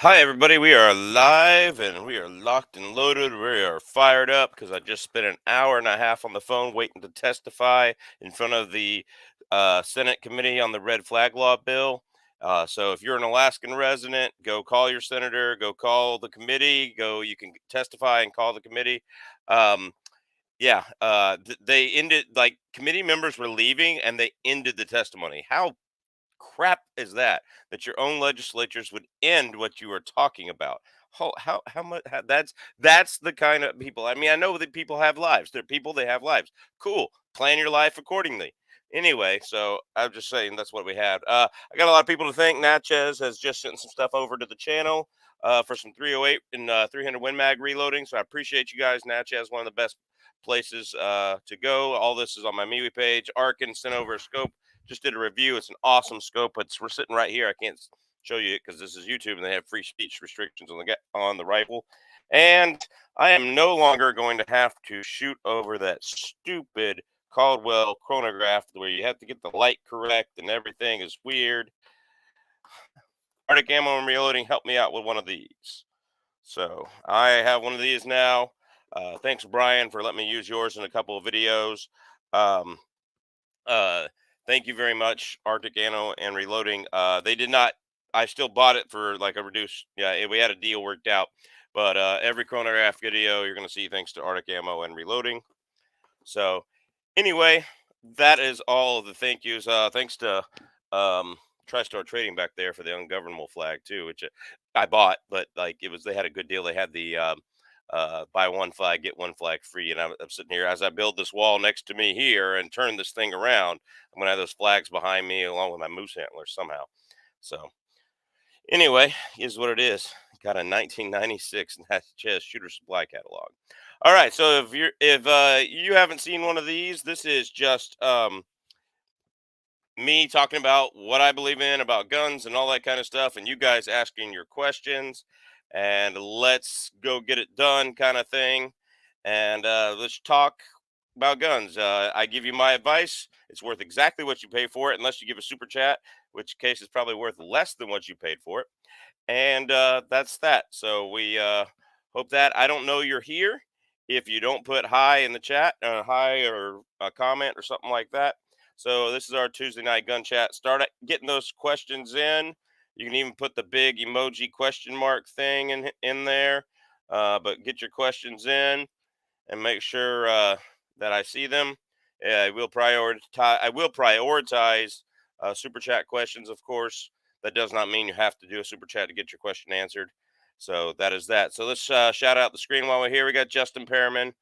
Hi, everybody. We are live and we are locked and loaded. We are fired up because I just spent an hour and a half on the phone waiting to testify in front of the Senate Committee on the Red Flag Law bill. So if you're an Alaskan resident, go call your senator, go call the committee, you can testify and call the committee. Um, they ended, like, committee members were leaving and they ended the testimony. How crap is that your own legislatures would end what you are talking about? How much? That's the kind of people. I mean, I know that people have lives. They're people. They have lives. Cool. Plan your life accordingly. Anyway, so I'm just saying that's what we had. I got a lot of people to thank. Natchez has just sent some stuff over to the channel for some 308 and 300 Win Mag reloading. So I appreciate you guys. Natchez, one of the best places to go. All this is on my MeWe page. Arkin sent over a scope, just did a review. It's an awesome scope. We're sitting right here. I can't show you it because this is YouTube and they have free speech restrictions on the rifle. And I am no longer going to have to shoot over that stupid Caldwell chronograph where you have to get the light correct and everything is weird. Arctic Ammo and Reloading helped me out with one of these. So I have one of these now. Thanks, Brian, for letting me use yours in a couple of videos. Um, uh, Thank you very much, Arctic Ammo and Reloading. They did not. I still bought it for like a reduced. Yeah, we had a deal worked out. But every chronograph video you're going to see thanks to Arctic Ammo and Reloading. So anyway, that is all of the thank yous. Thanks to um, TriStar Trading back there for the ungovernable flag too, which I bought, but like they had a good deal. They had the buy one flag get one flag free, and I'm sitting here as I build this wall next to me here and turn this thing around. I'm gonna have those flags behind me along with my moose antlers somehow. So anyway, is what it is. Got a 1996 Natchez shooter supply catalog. All right, so if you haven't seen one of these, this is just me talking about what I believe in about guns and all that kind of stuff, and you guys asking your questions, and let's go get it done, kind of thing. And let's talk about guns. I give you my advice. It's worth exactly what you pay for it, unless you give a super chat, which case is probably worth less than what you paid for it. And that's that. So we hope that I don't know you're here. If you don't put hi in the chat, hi or a comment or something like that. So this is our Tuesday night gun chat. Start getting those questions in. You can even put the big emoji question mark thing in there. But get your questions in and make sure that I see them. I will prioritize. Super chat questions, of course. That does not mean you have to do a super chat to get your question answered. So that is that. So let's shout out the screen while we're here. We got Justin Perriman,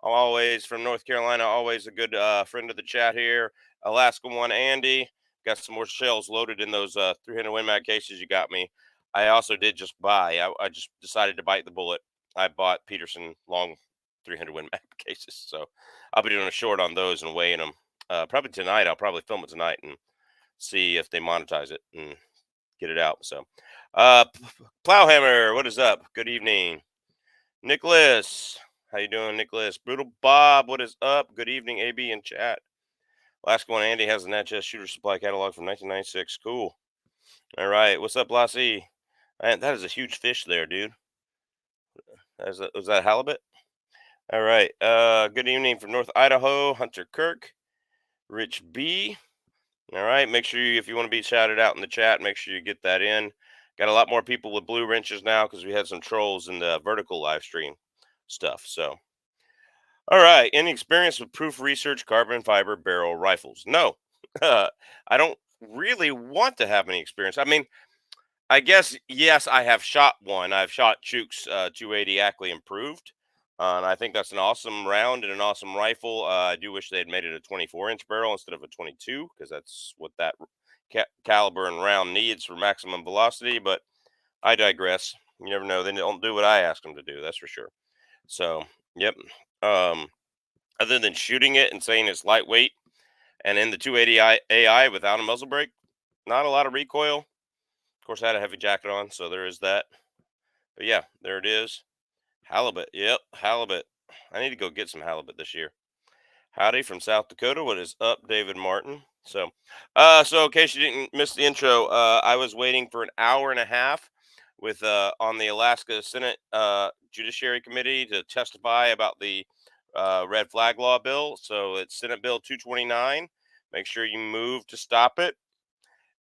always from North Carolina, always a good friend of the chat here. Alaska one, Andy. Got some more shells loaded in those 300 Win Mag cases you got me. I also did just buy. I just decided to bite the bullet. I bought Peterson long 300 Win Mag cases. So I'll be doing a short on those and weighing them. Probably tonight. I'll probably film it tonight and see if they monetize it and get it out. So, Plowhammer, what is up? Good evening. Nicholas, how you doing, Nicholas? Brutal Bob, what is up? Good evening, AB in chat. Last one, Andy has the Natchez shooter supply catalog from 1996. Cool. All right, what's up, Lassie? Man, that is a huge fish there, dude. Was that halibut? All right. Good evening from North Idaho, Hunter Kirk, Rich B. All right. Make sure if you want to be shouted out in the chat, make sure you get that in. Got a lot more people with blue wrenches now because we had some trolls in the vertical live stream stuff. So, all right. Any experience with proof research carbon fiber barrel rifles? No, I don't really want to have any experience. I mean, I guess, yes, I have shot one. I've shot Chooks 280 Ackley improved. And I think that's an awesome round and an awesome rifle. I do wish they had made it a 24-inch barrel instead of a 22 because that's what that caliber and round needs for maximum velocity. But I digress. You never know. They don't do what I ask them to do. That's for sure. So, yep. Um, Other than shooting it and saying it's lightweight and in the 280 AI without a muzzle brake, not a lot of recoil. Of course, I had a heavy jacket on, so there is that. But yeah, there it is. Halibut. Yep, halibut. I need to go get some halibut this year. Howdy from South Dakota. What is up, David Martin? So in case you didn't miss the intro, I was waiting for an hour and a half with on the Alaska Senate Judiciary Committee to testify about the red flag law bill. So it's Senate Bill 229. Make sure you move to stop it,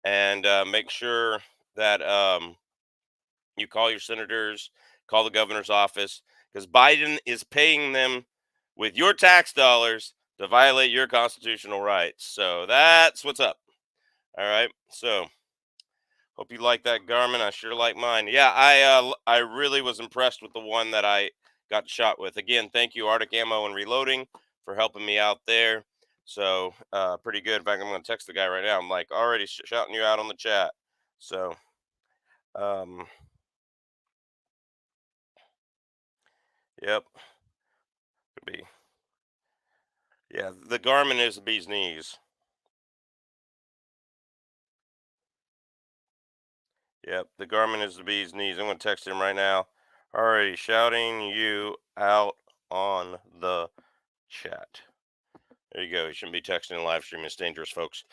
and make sure that you call your senators, call the governor's office, because Biden is paying them with your tax dollars to violate your constitutional rights. So that's what's up. All right. So hope you like that Garmin. I sure like mine. Yeah, I really was impressed with the one that I got shot with. Again, thank you Arctic Ammo and Reloading for helping me out there. So pretty good. In fact, I'm going to text the guy right now. I'm like already shouting you out on the chat. So um, yep, could be. Yeah, the Garmin is the bee's knees. Yep, the Garmin is the bee's knees. I'm going to text him right now. Already shouting you out on the chat. There you go. You shouldn't be texting and live streaming. It's dangerous, folks.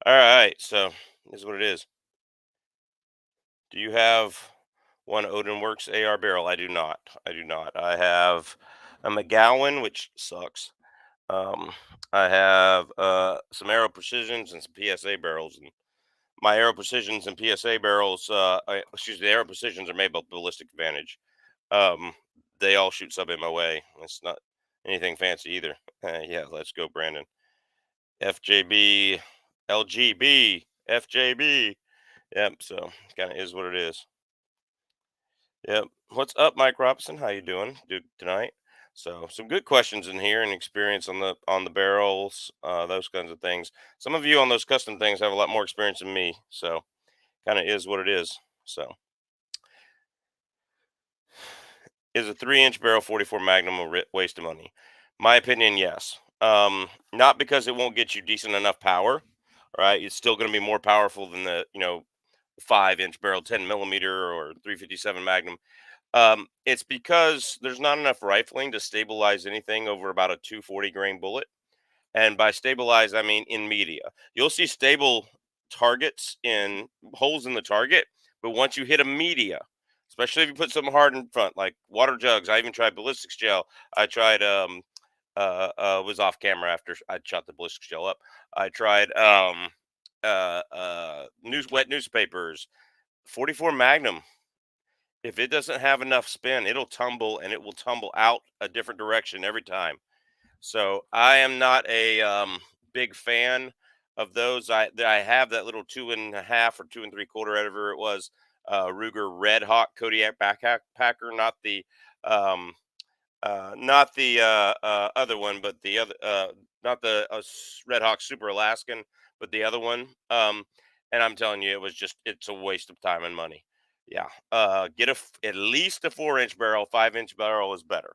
All right, so this is what it is. Do you have one Odin Works AR barrel? I do not. I do not. I have a McGowan, which sucks. Um, I have some Aero Precisions and some PSA barrels, and my Aero Precisions and PSA barrels, excuse me, the Aero Precisions are made by Ballistic Advantage. Um, they all shoot sub MOA. It's not anything fancy either. Yeah, let's go, Brandon. FJB, LGB, FJB. Yep. So kind of is what it is. Yep. What's up, Mike Robinson? How you doing, dude, tonight? So some good questions in here and experience on the barrels, those kinds of things. Some of you on those custom things have a lot more experience than me. So kind of is what it is. So is a 3-inch barrel 44 Magnum a waste of money? My opinion, yes. Not because it won't get you decent enough power. Right, it's still going to be more powerful than the 5-inch barrel 10 millimeter or 357 Magnum. It's because there's not enough rifling to stabilize anything over about a 240 grain bullet. And by stabilize, I mean in media. You'll see stable targets in holes in the target, but once you hit a media, especially if you put something hard in front, like water jugs, I even tried ballistics gel. I tried was off camera after I shot the ballistics gel up. I tried wet newspapers, 44 Magnum. If it doesn't have enough spin, it'll tumble and it will tumble out a different direction every time. So I am not a big fan of those. I have that little 2.5 or 2 3/4, whatever it was, Ruger Red Hawk Kodiak backpacker, not the other one, but the other, not the Red Hawk Super Alaskan, but the other one. And I'm telling you, it's a waste of time and money. Yeah, get at least a 4-inch barrel. 5-inch barrel is better,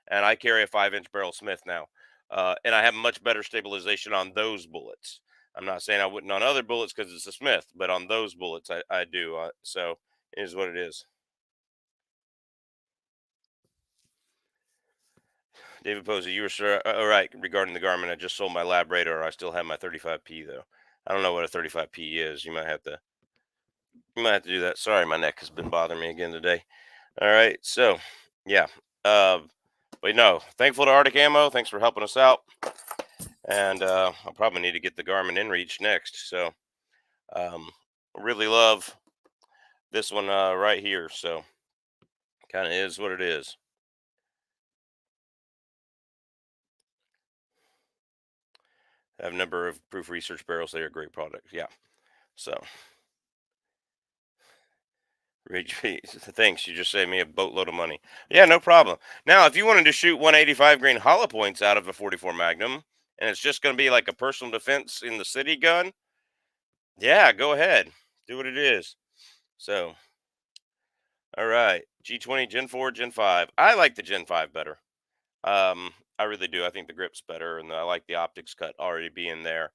and I carry a 5-inch barrel Smith now, and I have much better stabilization on those bullets. I'm not saying I wouldn't on other bullets because it's a Smith, but on those bullets, I do. So it is what it is. David Posey, you were sure, all right regarding the Garmin. I just sold my Lab Radar. I still have my 35P though. I don't know what a 35P is. You might have to do that. Sorry, my neck has been bothering me again today. All right, so yeah, but no, thankful to Arctic Ammo. Thanks for helping us out, and I'll probably need to get the Garmin InReach next. So um, really love this one right here. So kind of is what it is. I have a number of proof research barrels. They are great products. Yeah. So Rage thanks. You just saved me a boatload of money. Yeah, no problem. Now, if you wanted to shoot 185 grain hollow points out of a 44 Magnum, and it's just going to be like a personal defense in the city gun, yeah, go ahead. Do what it is. So, all right. G20, Gen 4, Gen 5. I like the Gen 5 better. I really do. I think the grip's better, and I like the optics cut already being there.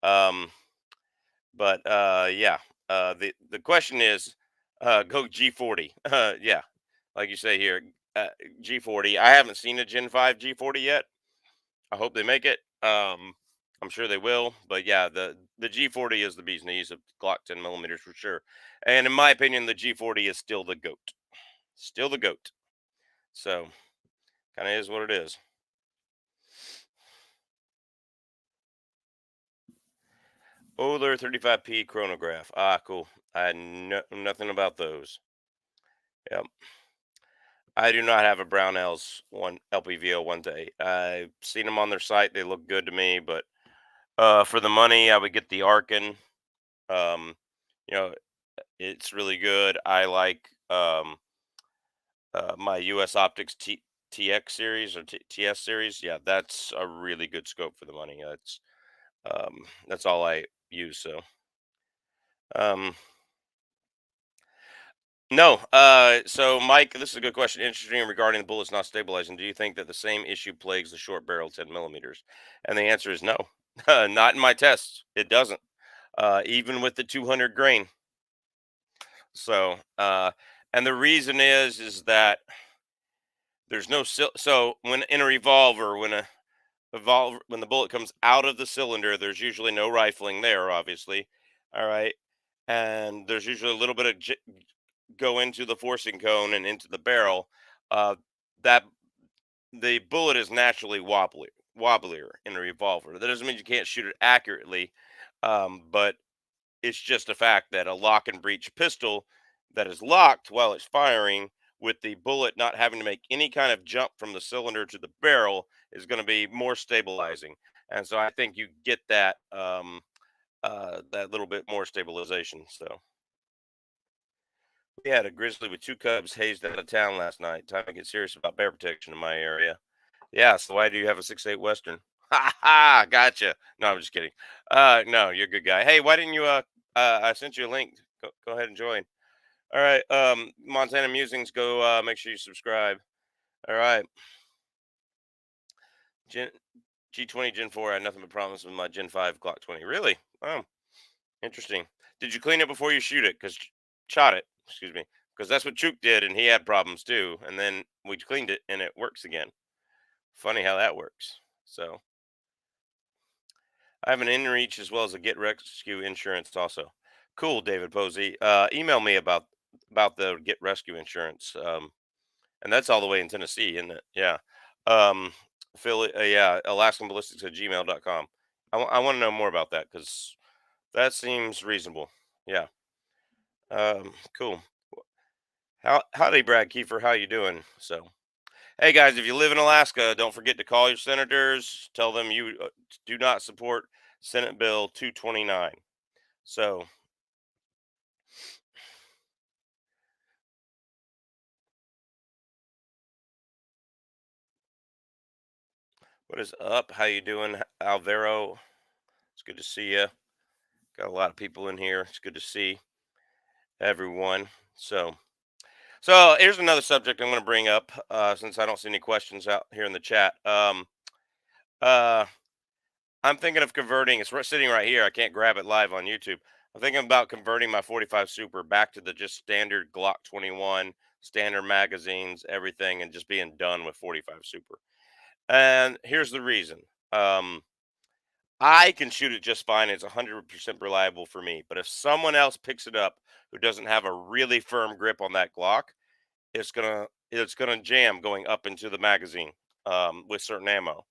Um, but yeah, the question is, go G40. Yeah, like you say here, G40. I haven't seen a Gen 5 G40 yet. I hope they make it. I'm sure they will, but yeah, the G40 is the bee's knees of Glock 10 millimeters for sure. And in my opinion, the G40 is still the goat, still the goat. So kind of is what it is. Oler 35P chronograph. Ah, cool. I know nothing about those. Yep. I do not have a Brownells one LPVO 1 day. I've seen them on their site. They look good to me, but for the money, I would get the Arkin. Um, you know, it's really good. I like my US Optics TX series or TS series. Yeah, that's a really good scope for the money. That's all I use. So um, no. So Mike, this is a good question. Interesting regarding the bullets not stabilizing. Do you think that the same issue plagues the short barrel 10 millimeters? And the answer is no. Not in my tests. It doesn't. Even with the 200 grain. So and the reason is that there's no so when in a revolver when the bullet comes out of the cylinder, there's usually no rifling there, obviously. All right, and there's usually a little bit of go into the forcing cone and into the barrel. That the bullet is naturally wobblier in a revolver. That doesn't mean you can't shoot it accurately, but it's just a fact that a lock and breech pistol that is locked while it's firing, with the bullet not having to make any kind of jump from the cylinder to the barrel, is going to be more stabilizing. And so I think you get that little bit more stabilization. So we had a grizzly with two cubs hazed out of town last night. Time to get serious about bear protection in my area. Yeah, so why do you have a 6.8 Western? Ha ha! Gotcha. No, I'm just kidding. No, you're a good guy. Hey, why didn't you? I sent you a link. Go ahead and join. All right. Montana Musings. Go. Make sure you subscribe. All right. Gen, G20 Gen 4. I had nothing but problems with my Gen 5 Glock 20. Really? Oh, interesting. Did you clean it before you shoot it? Because shot it. Excuse me. Because that's what Chook did, and he had problems too. And then we cleaned it, and it works again. Funny how that works. So I have an InReach as well as a Get Rescue insurance also. Cool, David Posey. Email me about the Get Rescue insurance. And that's all the way in Tennessee, isn't it? Yeah. Um, Philly, yeah, Alaskan Ballistics at gmail.com. I want to know more about that because that seems reasonable. Yeah. Cool. Howdy, Brad Kiefer. How you doing? So, hey guys, if you live in Alaska, don't forget to call your senators. Tell them you do not support Senate Bill 229. So, what is up? How you doing, Alvaro? It's good to see you. Got a lot of people in here. It's good to see everyone. So here's another subject I'm going to bring up since I don't see any questions out here in the chat. Uh, I'm thinking of converting. It's sitting right here. I can't grab it live on YouTube. I'm thinking about converting my 45 Super back to the just standard Glock 21, standard magazines, everything, and just being done with 45 Super. And here's the reason. Um, I can shoot it just fine. It's 100% reliable for me. But if someone else picks it up who doesn't have a really firm grip on that Glock, it's gonna jam going up into the magazine with certain ammo.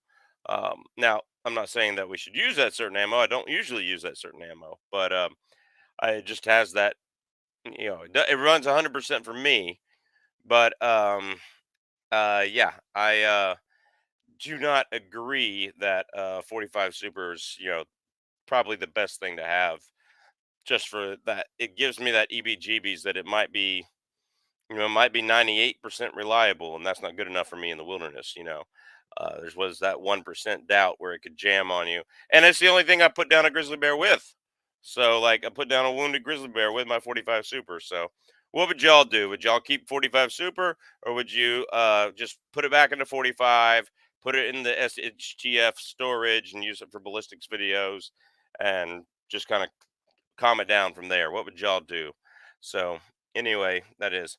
Now, I'm not saying that we should use that certain ammo. I don't usually use that certain ammo, but it just has that. It runs 100% for me. But yeah, I do not agree that 45 Super is probably the best thing to have. Just for that, it gives me that EBGBs that it might be 98% reliable, and that's not good enough for me in the wilderness. There was that 1% doubt where it could jam on you, and it's the only thing I put down a grizzly bear with. So, like, I put down a wounded grizzly bear with my 45 Super. So, what would y'all do? Would y'all keep 45 Super, or would you just put it back into 45, put it in the SHTF storage, and use it for ballistics videos, and just kind of calm it down from there? What would y'all do? So, anyway, that is.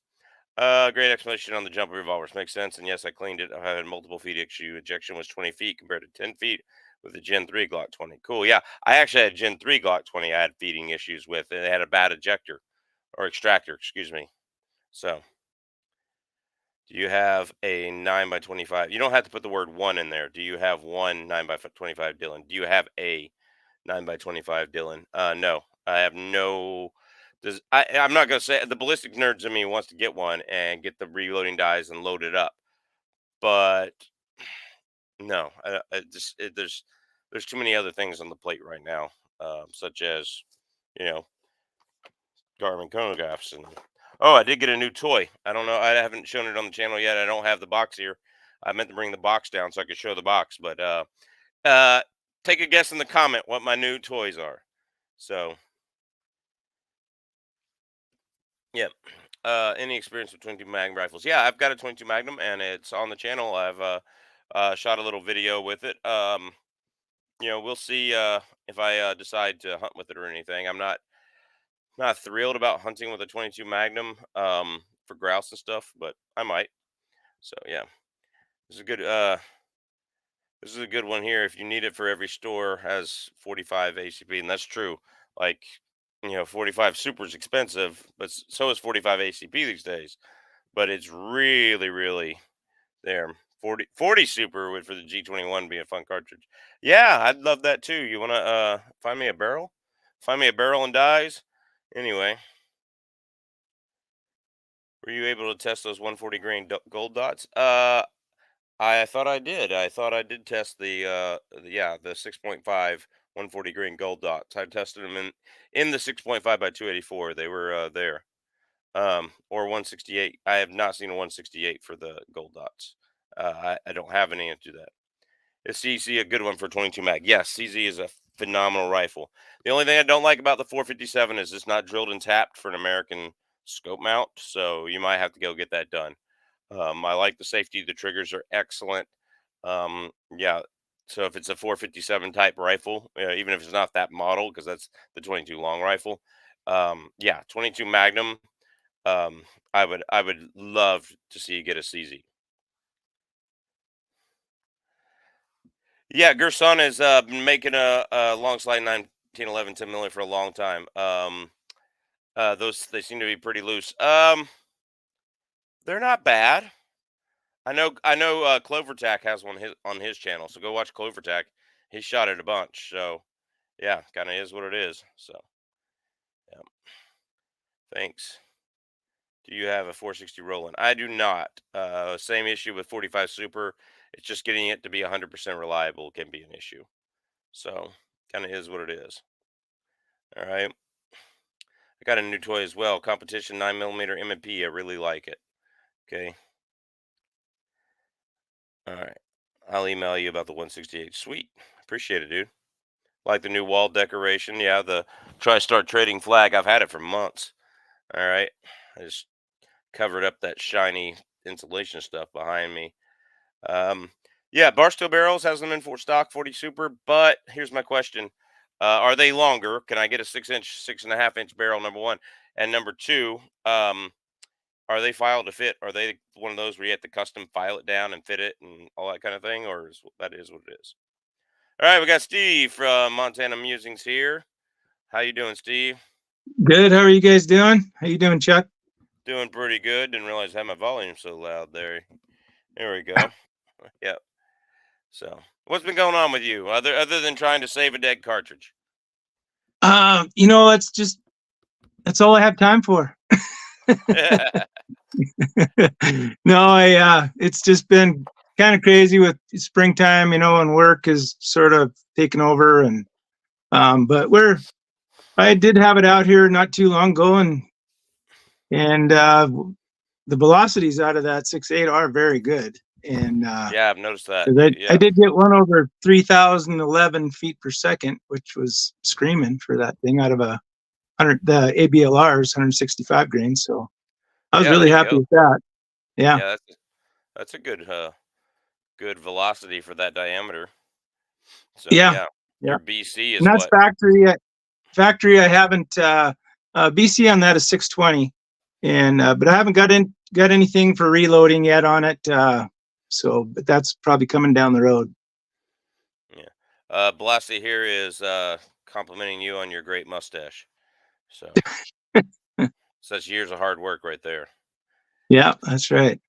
Great explanation on the jump revolvers. Makes sense. And yes, I cleaned it. I had multiple feet issue. Ejection was 20 feet compared to 10 feet with the Gen 3 Glock 20. Cool. Yeah, I actually had Gen 3 Glock 20. I had feeding issues with, and it had a bad ejector or extractor. Excuse me. So, do you have a 9x25? You don't have to put the word one in there. Do you have one 9x25, Dylan? Do you have a 9x25, Dylan? No, I have no. I'm not gonna say the ballistic nerds in me wants to get one and get the reloading dies and load it up, but no, there's too many other things on the plate right now, such as you know Garmin chronographs and oh, I did get a new toy. I don't know. I haven't shown it on the channel yet. I don't have the box here. I meant to bring the box down so I could show the box, but uh, take a guess in the comment what my new toys are. So, yeah. Any experience with 22 Magnum rifles? Yeah, I've got a 22 Magnum, and it's on the channel. I've shot a little video with it. We'll see if I decide to hunt with it or anything. I'm not thrilled about hunting with a 22 Magnum for grouse and stuff, but I might. So yeah, this is a good. This is a good one here. If you need it for every store has 45 ACP, and that's true. Like 45 super is expensive, but so is 45 ACP these days. But it's really, really there. 40 super would for the G21 be a fun cartridge. Yeah, I'd love that too. You want to find me a barrel? Find me a barrel and dies. Anyway, were you able to test those 140 grain gold dots? I thought I did. I thought I did test the 6.5 140 grain gold dots. I tested them in the 6.5 by 284. They were there. Or 168. I have not seen a 168 for the gold dots. I don't have any to that. Is CZ a good one for 22 mag? Yes, CZ is a phenomenal rifle. The only thing I don't like about the 457 is it's not drilled and tapped for an American scope mount, so you might have to go get that done. I like the safety. The triggers are excellent. Yeah. So if it's a 457 type rifle, even if it's not that model, because that's the 22 long rifle, yeah, 22 Magnum. I would love to see you get a CZ. Yeah, Gerson has been making a long slide 1911 10 milli for a long time. Those they seem to be pretty loose. They're not bad. I know. CloverTac has one on his channel, so go watch CloverTac. He shot it a bunch, so yeah, kind of is what it is. So yeah, thanks. Do you have a 460 Roland? I do not. Same issue with 45 Super. It's just getting it to be 100% reliable can be an issue. So kind of is what it is. All right. I got a new toy as well. Competition 9mm M&P. I really like it. Okay. All right. I'll email you about the 168. Sweet. Appreciate it, dude. Like the new wall decoration. Yeah, the try start trading flag. I've had it for months. All right. I just covered up that shiny insulation stuff behind me. Yeah, Barstow Barrels has them in for stock 40 super, but here's my question. Are they longer? Can I get a 6-inch, 6.5-inch barrel, number one? And number two, are they filed to fit? Are they one of those where you have to custom file it down and fit it and all that kind of thing? Or that is what it is? All right, we got Steve from Montana Musings here. How you doing, Steve? Good. How are you guys doing? How you doing, Chuck? Doing pretty good. Didn't realize I had my volume so loud there. There we go. Yep. So, what's been going on with you other than trying to save a dead cartridge? That's all I have time for. No, it's just been kind of crazy with springtime, and work is sort of taken over, and but I did have it out here not too long ago, and the velocities out of that 6.8 are very good, and yeah, I've noticed that. I did get one over 3,011 feet per second, which was screaming for that thing out of the ABLRs 165 grains. So I was really happy with that. Yeah. Yeah, that's a good good velocity for that diameter. So yeah. Your BC is, and that's what? Factory. I haven't BC on that is 620, and but I haven't got anything for reloading yet on it. But that's probably coming down the road. Yeah. Blasty here is complimenting you on your great mustache. So, such years of hard work right there. Yeah, that's right.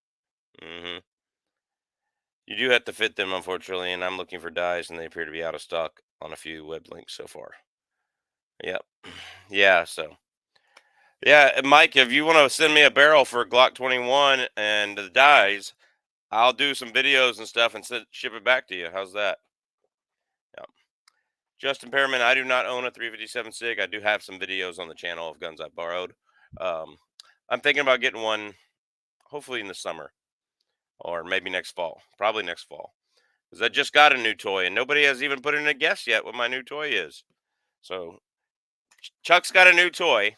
Hmm. You do have to fit them, unfortunately, and I'm looking for dyes, and they appear to be out of stock on a few web links so far. Yep. Yeah. So, yeah, and Mike, if you want to send me a barrel for Glock 21 and the dyes, I'll do some videos and stuff and ship it back to you. How's that? Yeah. Justin Perriman, I do not own a 357 SIG. I do have some videos on the channel of guns I borrowed. Um, I'm thinking about getting one, hopefully in the summer or maybe next fall. Probably next fall, because I just got a new toy and nobody has even put in a guess yet what my new toy is. So Chuck's got a new toy.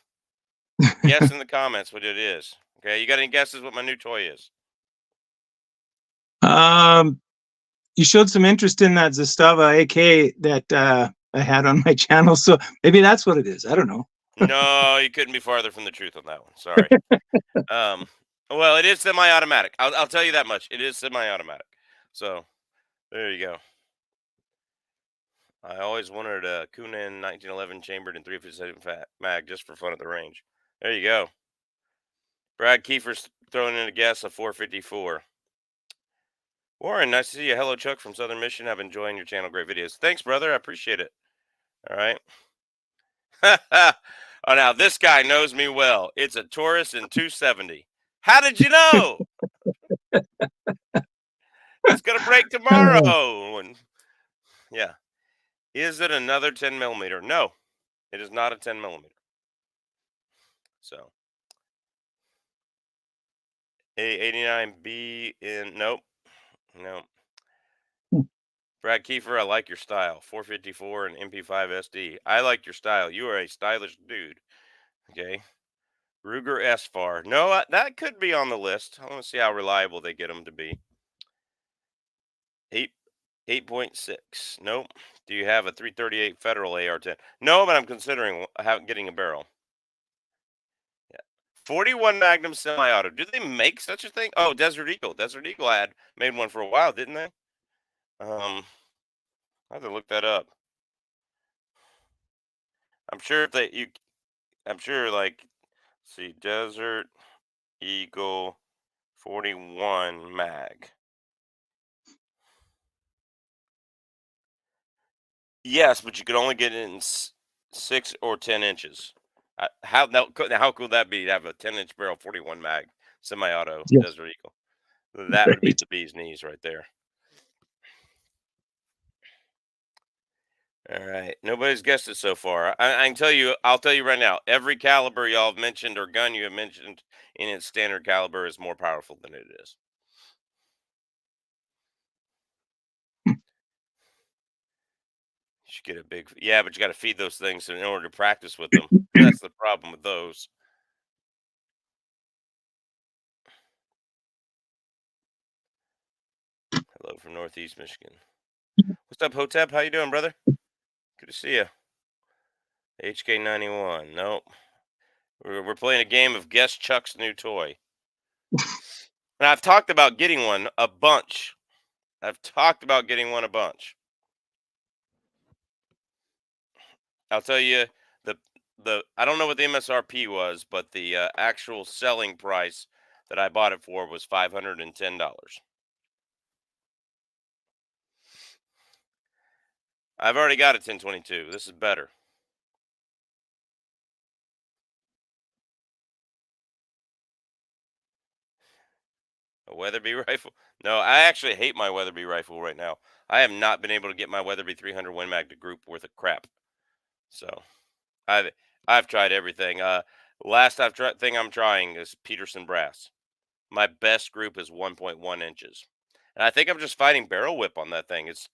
Guess in the comments what it is. Okay, you got any guesses what my new toy is? Um, you showed some interest in that Zastava AK that I had on my channel, so maybe that's what it is. I don't know. No, you couldn't be farther from the truth on that one. Sorry. Um, well, it is semi-automatic. I'll tell you that much. It is semi-automatic. So there you go. I always wanted a Kunin 1911 chambered in 357 mag just for fun at the range. There you go. Brad Kiefer's throwing in a guess of 454. Warren, nice to see you. Hello, Chuck from Southern Mission. I've enjoying your channel. Great videos. Thanks, brother. I appreciate it. All right. Oh, now this guy knows me well. It's a Taurus in 270. How did you know? It's gonna break tomorrow. And yeah. Is it another 10 millimeter? No, it is not a 10 millimeter. So A89B in nope. No. Brad Kiefer, I like your style. 454 and MP5 SD. I like your style. You are a stylish dude. Okay. Ruger S-Far. No, that could be on the list. I want to see how reliable they get them to be. 8.6. Nope. Do you have a 338 Federal AR-10? No, but I'm considering getting a barrel. Yeah. 41 Magnum semi-auto. Do they make such a thing? Oh, Desert Eagle. Desert Eagle had made one for a while, didn't they? I have to look that up. I'm sure if they you I'm sure like see Desert Eagle 41 mag. Yes, but you could only get it in 6 or 10 inches. How cool would that be to have a 10-inch barrel 41 mag semi-auto Yeah, Desert Eagle? That would be right. the bee's knees right there. All right. Nobody's guessed it so far. I can tell you, I'll tell you right now, every caliber y'all have mentioned or gun you have mentioned in its standard caliber is more powerful than it is. You should get a big, yeah, but you got to feed those things in order to practice with them. That's the problem with those. Hello from Northeast Michigan. What's up, Hotep? How you doing, brother? Good to see you. HK91. Nope. We're playing a game of Guess Chuck's new toy. And I've talked about getting one a bunch. I've talked about getting one a bunch. I'll tell you the I don't know what the MSRP was, but the actual selling price that I bought it for was $510. I've already got a 1022. This is better. A Weatherby rifle? No, I actually hate my Weatherby rifle right now. I have not been able to get my Weatherby 300 Win Mag to group worth of crap. So I've I've tried everything. Last thing I'm trying is Peterson brass. My best group is 1.1 inches, and I think I'm just fighting barrel whip on that thing. It's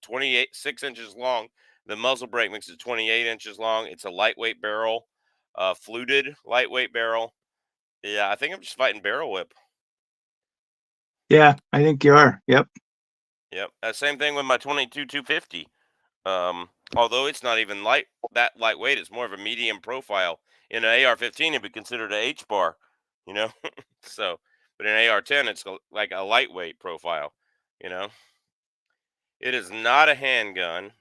6 inches long. The muzzle brake makes it 28 inches long. It's a lightweight barrel, fluted lightweight barrel. Yeah, I think I'm just fighting barrel whip. Yeah, I think you are. Yep. Yep. Same thing with my 22 250. Although it's not even that lightweight, it's more of a medium profile. In an AR-15, it'd be considered a H bar, you know. So, but in an AR-10, it's like a lightweight profile, you know. It is not a handgun.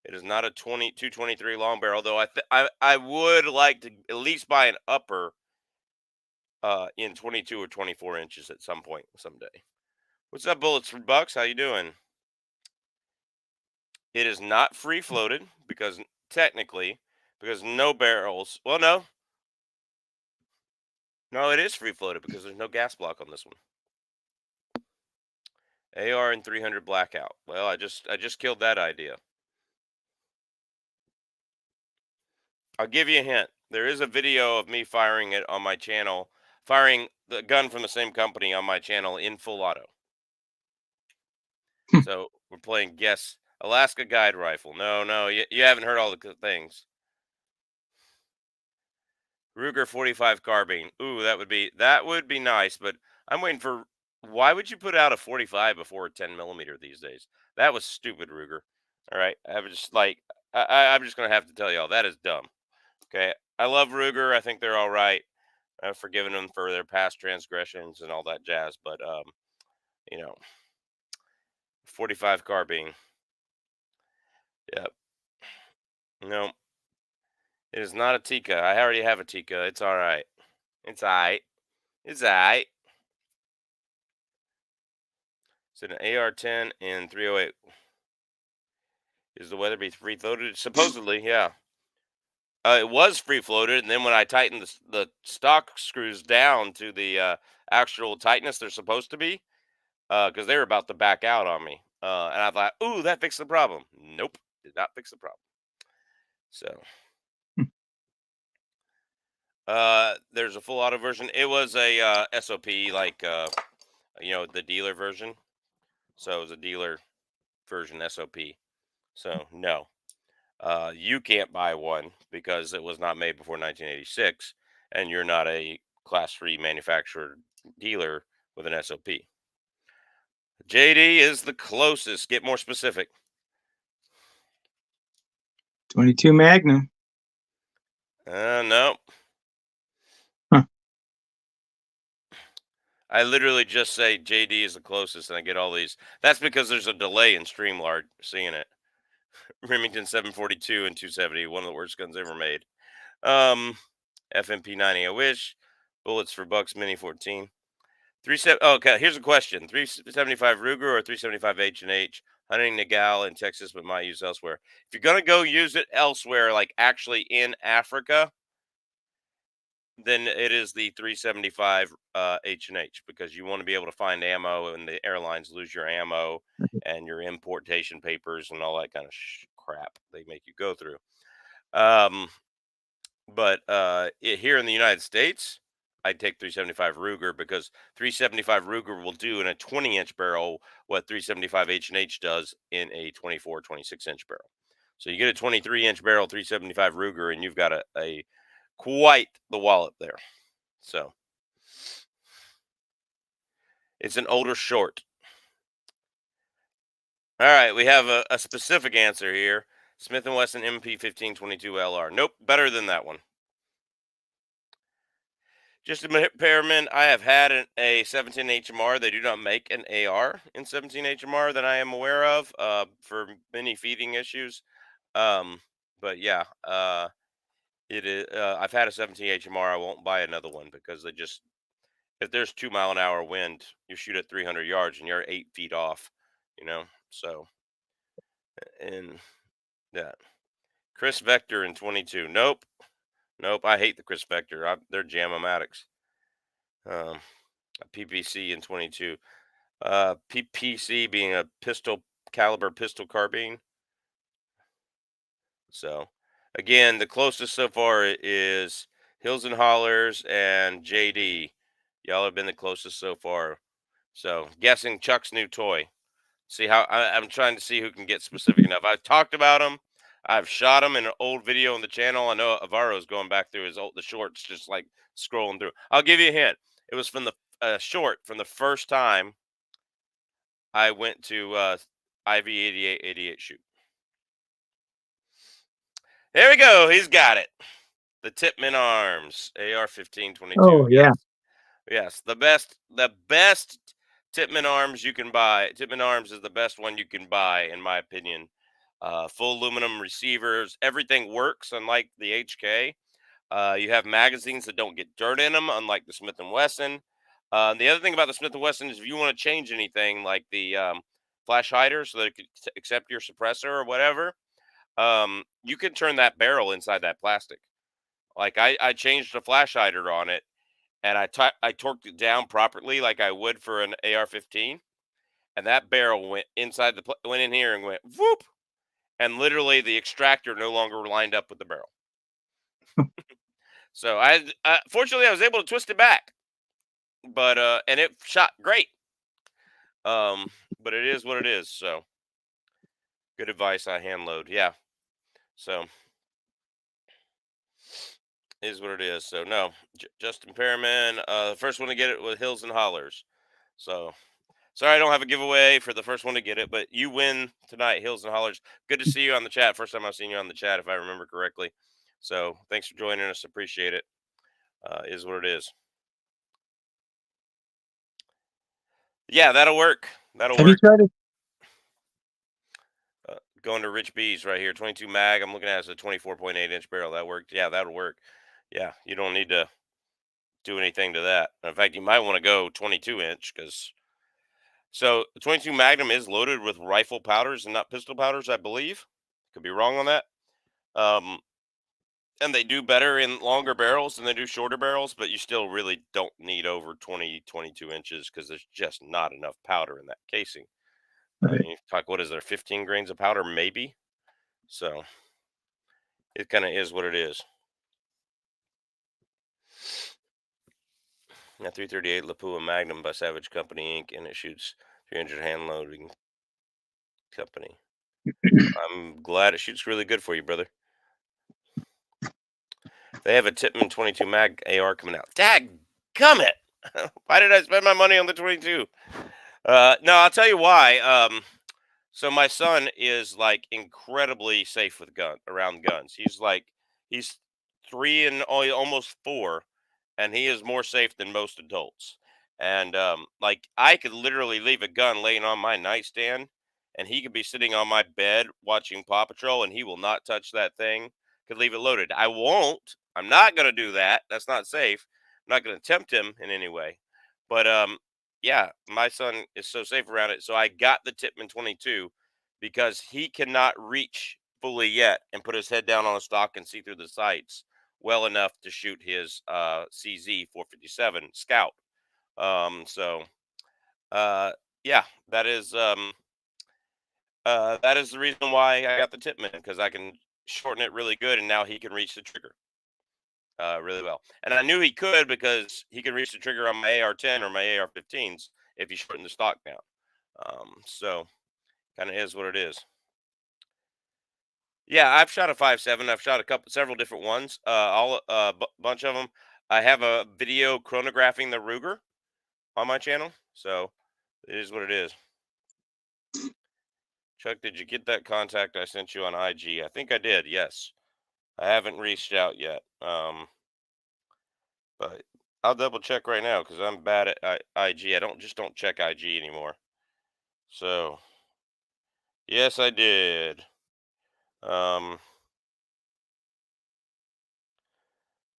It is not a 223 long barrel, though. I would like to at least buy an upper in 22 or 24 inches at some point someday. What's up, Bullets for Bucks? How you doing? It is not free floated because technically, because no barrels. Well, no, it is free floated because there's no gas block on this one. AR and 300 blackout. Well, I just killed that idea. I'll give you a hint. There is a video of me firing it on my channel, firing the gun from the same company on my channel in full auto. So we're playing guess Alaska guide rifle. No, you haven't heard all the things. Ruger 45 carbine. Ooh, that would be nice, but I'm waiting for. Why would you put out a 45 before a 10 millimeter these days? That was stupid, Ruger. All right, I'm just like I'm just gonna have to tell y'all that is dumb. Okay, I love Ruger. I think they're all right. I've forgiven them for their past transgressions and all that jazz, but you know, 45 carbine. Yep. No, it is not a Tika. I already have a Tika. It's all right. It's all right. It's all right. It's an AR-10 and 308. Is the weather be free floated? Supposedly, yeah. It was free floated, and then when I tightened the stock screws down to the actual tightness they're supposed to be, because they were about to back out on me, and I thought, "Ooh, that fixed the problem." Nope, did not fix the problem. So, there's a full auto version. It was a SOP, like the dealer version. So it was a dealer version SOP. So no. You can't buy one because it was not made before 1986, and you're not a class 3 manufacturer dealer with an SOP. JD is the closest. Get more specific. 22 Magnum. No. Huh. I literally just say JD is the closest, and I get all these. That's because there's a delay in Streamlard seeing it. Remington 742 and 270, one of the worst guns ever made. FMP 90, I wish. Bullets for Bucks Mini 14. Okay, here's a question: 375 Ruger or 375 H&H? Hunting Nagal in Texas, but might use elsewhere. If you're gonna go use it elsewhere, like actually in Africa, then it is the 375 H&H, because you want to be able to find ammo, and the airlines lose your ammo and your importation papers and all that kind of crap they make you go through. But here in the United States, I'd take 375 Ruger, because 375 Ruger will do in a 20-inch barrel what 375 H&H does in a 24, 26-inch barrel. So you get a 23-inch barrel 375 Ruger, and you've got a quite the wallet there. So it's an older short. All right, we have a specific answer here. Smith & Wesson MP1522 LR. Nope, better than that one. Just a minute, Pearman. I have had a 17 HMR. They do not make an AR in 17 HMR that I am aware of, for many feeding issues. But yeah, it is. I've had a 17 HMR. I won't buy another one because they just, if there's 2-mile-an-hour wind, you shoot at 300 yards and you're 8 feet off. So, and that Chris Vector in 22. Nope. I hate the Chris Vector. They're Jam-O-Matics. PPC in 22. PPC being a caliber pistol carbine. So, again, the closest so far is Hills and Hollers and JD. Y'all have been the closest so far. So, guessing Chuck's new toy. See how I'm trying to see who can get specific enough. I've talked about him. I've shot him in an old video on the channel. I know Avaro's going back through the shorts, just like scrolling through. I'll give you a hint. It was from the short from the first time I went to IV 88 shoot. There we go. He's got it. The Tipman Arms AR-1522. Oh yeah. Yes, the best Tipman Arms you can buy. Tipman Arms is the best one you can buy, in my opinion. full aluminum receivers. Everything works, unlike the HK. You have magazines that don't get dirt in them, unlike the Smith and Wesson. The other thing about the Smith and Wesson is if you want to change anything, like the flash hider, so that it could accept your suppressor or whatever, you can turn that barrel inside that plastic. Like I changed the flash hider on it, and I torqued it down properly, like I would for an AR-15, and that barrel went inside went in here and went whoop, and literally the extractor no longer lined up with the barrel. So fortunately I was able to twist it back, but and it shot great. But it is what it is. So good advice on hand load. Yeah. So is what it is. So no, Justin Perriman, the first one to get it was Hills and Hollers. So sorry I don't have a giveaway for the first one to get it, but you win tonight, Hills and Hollers. Good to see you on the chat. First time I've seen you on the chat, if I remember correctly. So thanks for joining us. Appreciate it. Is what it is. Yeah, that'll work. That'll Have you work. tried it? Going to Rich B's right here, 22 mag. I'm looking at it as a 24.8-inch barrel. That worked. Yeah, that'll work. Yeah, you don't need to do anything to that. In fact, you might want to go 22-inch because so the 22 Magnum is loaded with rifle powders and not pistol powders, I believe. Could be wrong on that. And they do better in longer barrels than they do shorter barrels, but you still really don't need over 22 inches because there's just not enough powder in that casing. Right. You talk, what is there, 15 grains of powder, maybe? So it kind of is what it is. Yeah, 338 Lapua Magnum by Savage Company Inc. and it shoots 300 hand loading company. I'm glad it shoots really good for you, brother. They have a Tippmann 22 mag AR coming out. Dag gummit! Why did I spend my money on the 22? No, I'll tell you why. So my son is like incredibly safe with around guns. He's 3 and almost 4, and he is more safe than most adults. And like I could literally leave a gun laying on my nightstand, and he could be sitting on my bed watching Paw Patrol, and he will not touch that thing. Could leave it loaded. I won't. I'm not gonna do that. That's not safe. I'm not gonna tempt him in any way. But yeah, my son is so safe around it. So I got the Tippmann 22 because he cannot reach fully yet and put his head down on a stock and see through the sights well enough to shoot his CZ 457 Scout. So yeah, that is the reason why I got the Tippmann, because I can shorten it really good, and now he can reach the trigger really well. And I knew he could because he can reach the trigger on my AR-10 or my AR-15s if you shorten the stock down. So kind of is what it is. Yeah, I've shot a 5.7. I've shot several different ones. Bunch of them. I have a video chronographing the Ruger on my channel, so it is what it is. Chuck, did you get that contact I sent you on IG? I think I did. Yes, I haven't reached out yet. But I'll double check right now because I'm bad at IG. I don't check IG anymore. So yes, I did.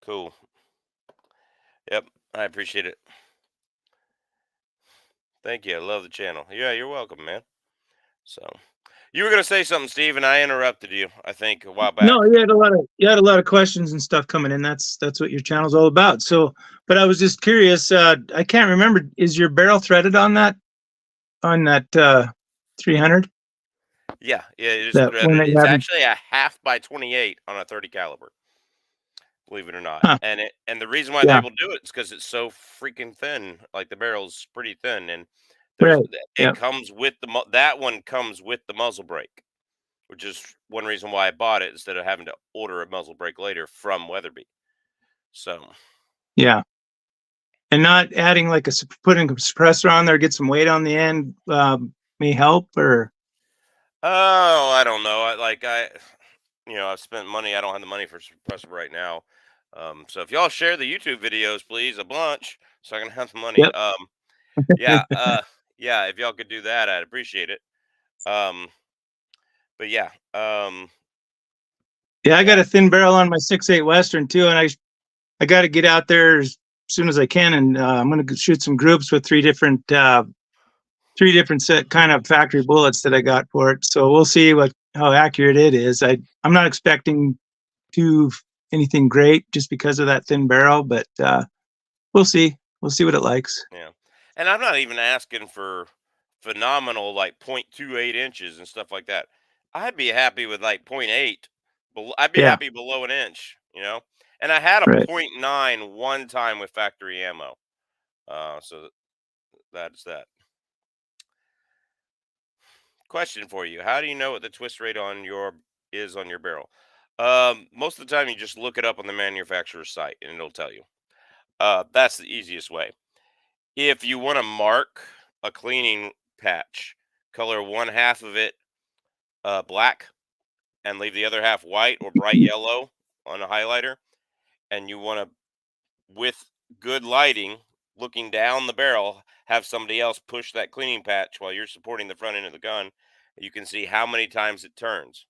Cool. Yep, I appreciate it. Thank you. I love the channel. Yeah, you're welcome, man. So you were gonna say something, Steve, and I interrupted you, I think, a while back. No, you had a lot of questions and stuff coming in. That's what your channel's all about. So, but I was just curious. I can't remember. Is your barrel threaded on that 300? Yeah, it is That one threaded. that you It's haven't. actually a half by 28 on a 30 caliber. Believe it or not. Huh. And the reason why they're Yeah. able to do it is because it's so freaking thin. Like the barrel's pretty thin, and Right. it Yeah. comes with that one comes with the muzzle brake, which is one reason why I bought it instead of having to order a muzzle brake later from Weatherby. So Yeah. And not adding like putting a suppressor on there, get some weight on the end, may help, or oh, I don't know. I've spent money. I don't have the money for suppressor right now. So if y'all share the YouTube videos, please, a bunch, so I can have the money. Yep. Yeah, yeah. If y'all could do that, I'd appreciate it. Um, But yeah, Yeah, I got yeah, a thin barrel on my 6.8 Western too, and I got to get out there as soon as I can, and I'm going to shoot some groups with three different set kind of factory bullets that I got for it. So we'll see how accurate it is. I'm not expecting to anything great just because of that thin barrel, but we'll see. We'll see what it likes. yeah. And I'm not even asking for phenomenal like 0.28 inches and stuff like that. I'd be happy with like point 0.8. I'd be Yeah, happy below an inch, you know. And I had a right. point 0.9 one time with factory ammo. So that's that. Question for you: how do you know what the twist rate on your barrel? Most of the time, you just look it up on the manufacturer's site, and it'll tell you. That's the easiest way. If you want to mark a cleaning patch, color one half of it black and leave the other half white or bright yellow on a highlighter, and you want to, with good lighting, looking down the barrel, have somebody else push that cleaning patch while you're supporting the front end of the gun. You can see how many times it turns.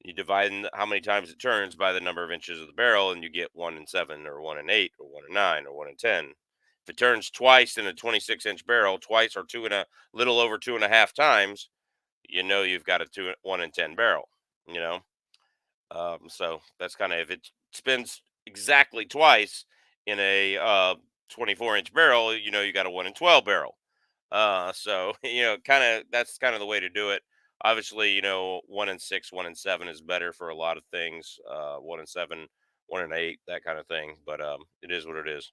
You divide how many times it turns by the number of inches of the barrel, and you get 1 in 7, or 1 in 8, or 1 in 9, or 1 in 10. If it turns twice in a 26-inch barrel, twice or two and a little over 2.5 times, you know you've got a 1 in 10 barrel. You know, so that's kind of, if it spins exactly twice in a 24-inch barrel, you know you got a 1 in 12 barrel. So kind of, that's kind of the way to do it. Obviously, 1 in 6, 1 in 7 is better for a lot of things. 1 in 7, 1 in 8, that kind of thing. But it is what it is.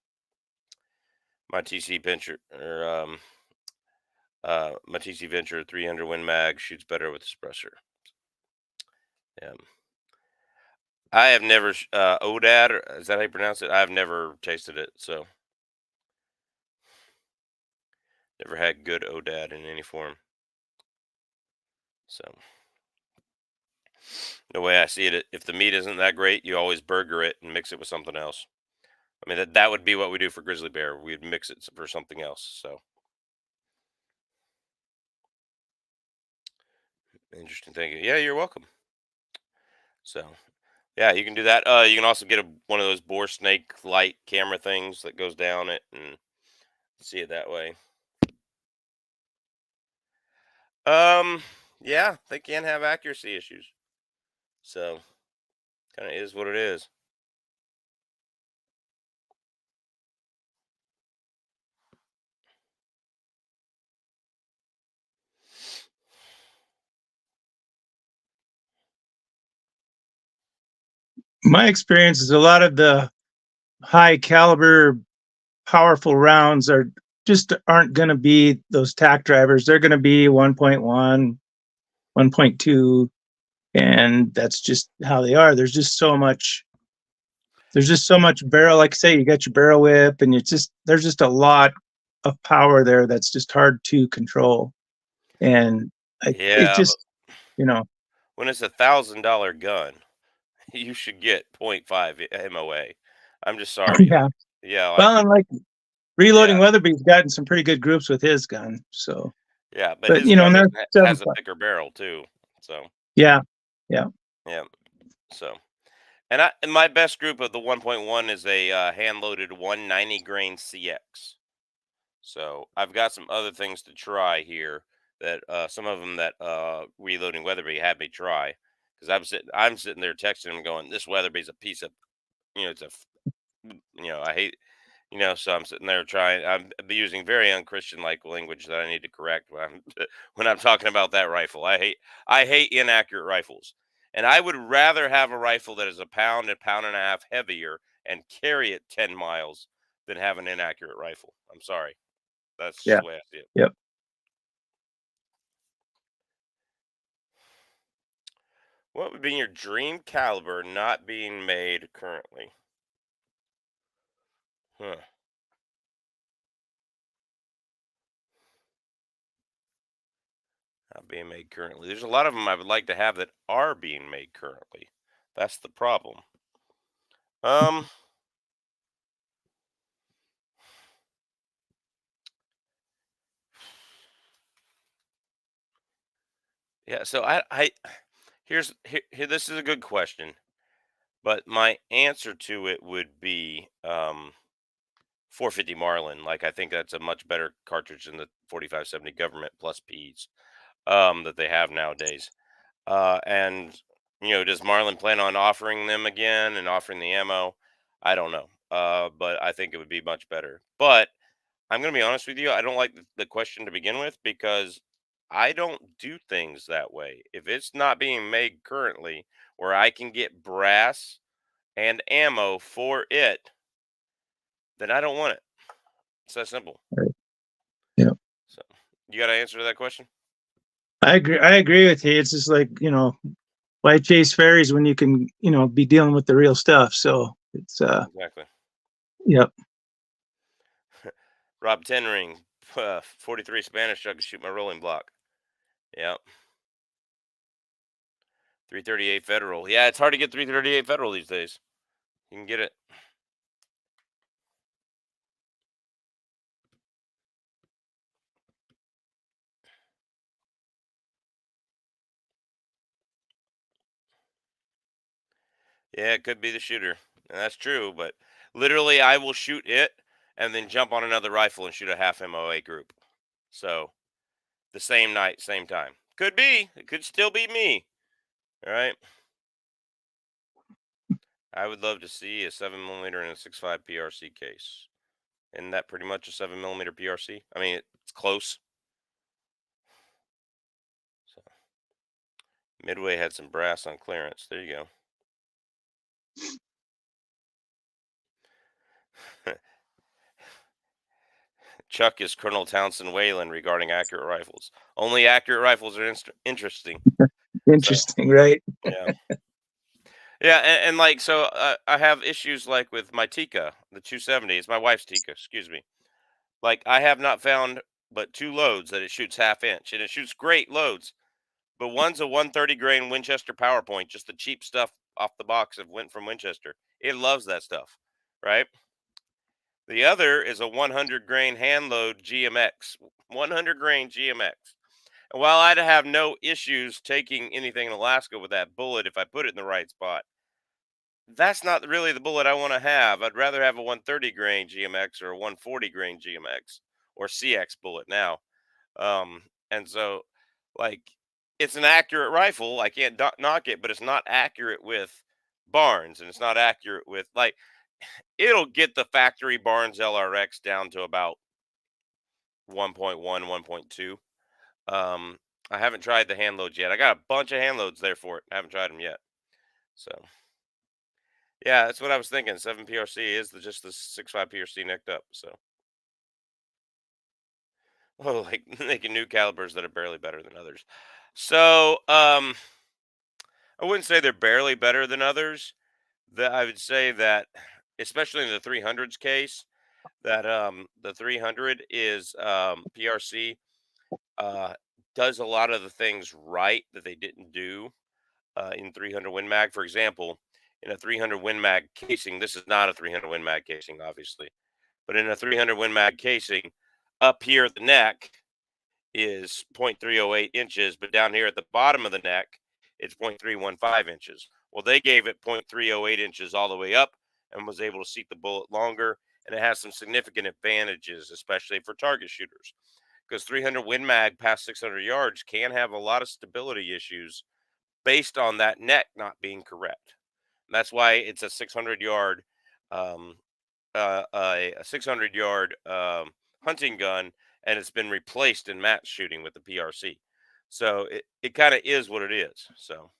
My TC Venture, or my TC Venture 300 Win Mag shoots better with the suppressor. Yeah. I have never ODAD, or is that how you pronounce it? I've never tasted it, so never had good ODAD in any form. So the way I see it, if the meat isn't that great, you always burger it and mix it with something else. I mean, that would be what we do for grizzly bear. We'd mix it for something else. So interesting thinking. Yeah, you're welcome. So yeah, you can do that. You can also get one of those bore snake light camera things that goes down it and see it that way. Um, yeah, they can have accuracy issues. So kind of is what it is. My experience is a lot of the high caliber, powerful rounds aren't going to be those tack drivers. They're going to be 1.1, 1.2, and that's just how they are. There's just so much barrel. Like I say, you got your barrel whip, and there's just a lot of power there that's just hard to control. And it Yeah, but just, you know, when it's $1,000 gun, you should get .5 MOA. I'm just sorry. yeah. Yeah, like Well, and like Reloading yeah, Weatherby's gotten some pretty good groups with his gun. So, yeah, but but his and gun there's seven. has a thicker barrel too. So Yeah, yeah. yeah, so and my best group of the 1.1 is a hand loaded 190 grain CX. So I've got some other things to try here, that some of them that Reloading Weatherby had me try, because I'm sitting there texting him going, this Weatherby's a piece of, it's a I hate, so I'm sitting there trying. I'm using very unchristian like language that I need to correct when I'm when I'm talking about that rifle. I hate inaccurate rifles, and I would rather have a rifle that is a pound and a half heavier and carry it 10 miles than have an inaccurate rifle. I'm sorry, that's just Yeah. the way I see it. Yep. What would be your dream caliber not being made currently? Huh. Not being made currently. There's a lot of them I would like to have that are being made currently. That's the problem. Um, Yeah. So here. This is a good question, but my answer to it would be 450 Marlin. Like I think that's a much better cartridge than the 4570 Government Plus Ps that they have nowadays. And does Marlin plan on offering them again and offering the ammo? I don't know. But I think it would be much better. But I'm going to be honest with you. I don't like the question to begin with because I don't do things that way. If it's not being made currently where I can get brass and ammo for it, then I don't want it. It's that simple. Right. Yeah. So you got to answer to that question? I agree. I agree with you. It's just like, why chase fairies when you can, be dealing with the real stuff. So it's, Exactly. yep. Rob Tenring, 43 Spanish, I can shoot my rolling block. Yep. 338 Federal. Yeah, it's hard to get 338 Federal these days. You can get it. Yeah, it could be the shooter. And that's true, but literally I will shoot it and then jump on another rifle and shoot a half MOA group. So the same night, same time. Could be. It could still be me. All right. I would love to see a 7mm and a 6.5 PRC case. Isn't that pretty much a 7mm PRC? I mean, it's close. So Midway had some brass on clearance. There you go. Chuck is Colonel Townsend Whalen regarding accurate rifles. Only accurate rifles are interesting. So Interesting, right? yeah, yeah, and like so, I have issues like with my Tika, the 270. It's my wife's Tika. Excuse me. Like I have not found but two loads that it shoots half inch, and it shoots great loads. But one's a 130 grain Winchester PowerPoint, just the cheap stuff off the box of went from Winchester. It loves that stuff, right? The other is a 100 grain hand load GMX, 100 grain GMX. And while I'd have no issues taking anything in Alaska with that bullet if I put it in the right spot, that's not really the bullet I want to have. I'd rather have a 130 grain GMX or a 140 grain GMX or CX bullet now. And so, like, it's an accurate rifle. I can't knock it, but it's not accurate with Barnes, and it's not accurate with like it'll get the factory Barnes LRX down to about 1.1, 1.2. Um, I haven't tried the hand loads yet. I got a bunch of hand loads there for it. I haven't tried them yet. So yeah, that's what I was thinking. 7 PRC is just the 6.5 PRC necked up. So oh, like making new calibers that are barely better than others. So I wouldn't say they're barely better than others. That I would say that, especially in the 300s case, that the 300 is PRC uh, does a lot of the things right that they didn't do in 300 Win Mag. For example, in a 300 Win Mag casing, this is not a 300 Win Mag casing, obviously, but in a 300 Win Mag casing, up here at the neck is 0.308 inches, but down here at the bottom of the neck, it's 0.315 inches. Well, they gave it 0.308 inches all the way up and was able to seat the bullet longer, and it has some significant advantages, especially for target shooters. Because 300 Win Mag past 600 yards can have a lot of stability issues based on that neck not being correct. And that's why it's a 600 yard, um, a 600 yard hunting gun, and it's been replaced in match shooting with the PRC. So it kind of is what it is. So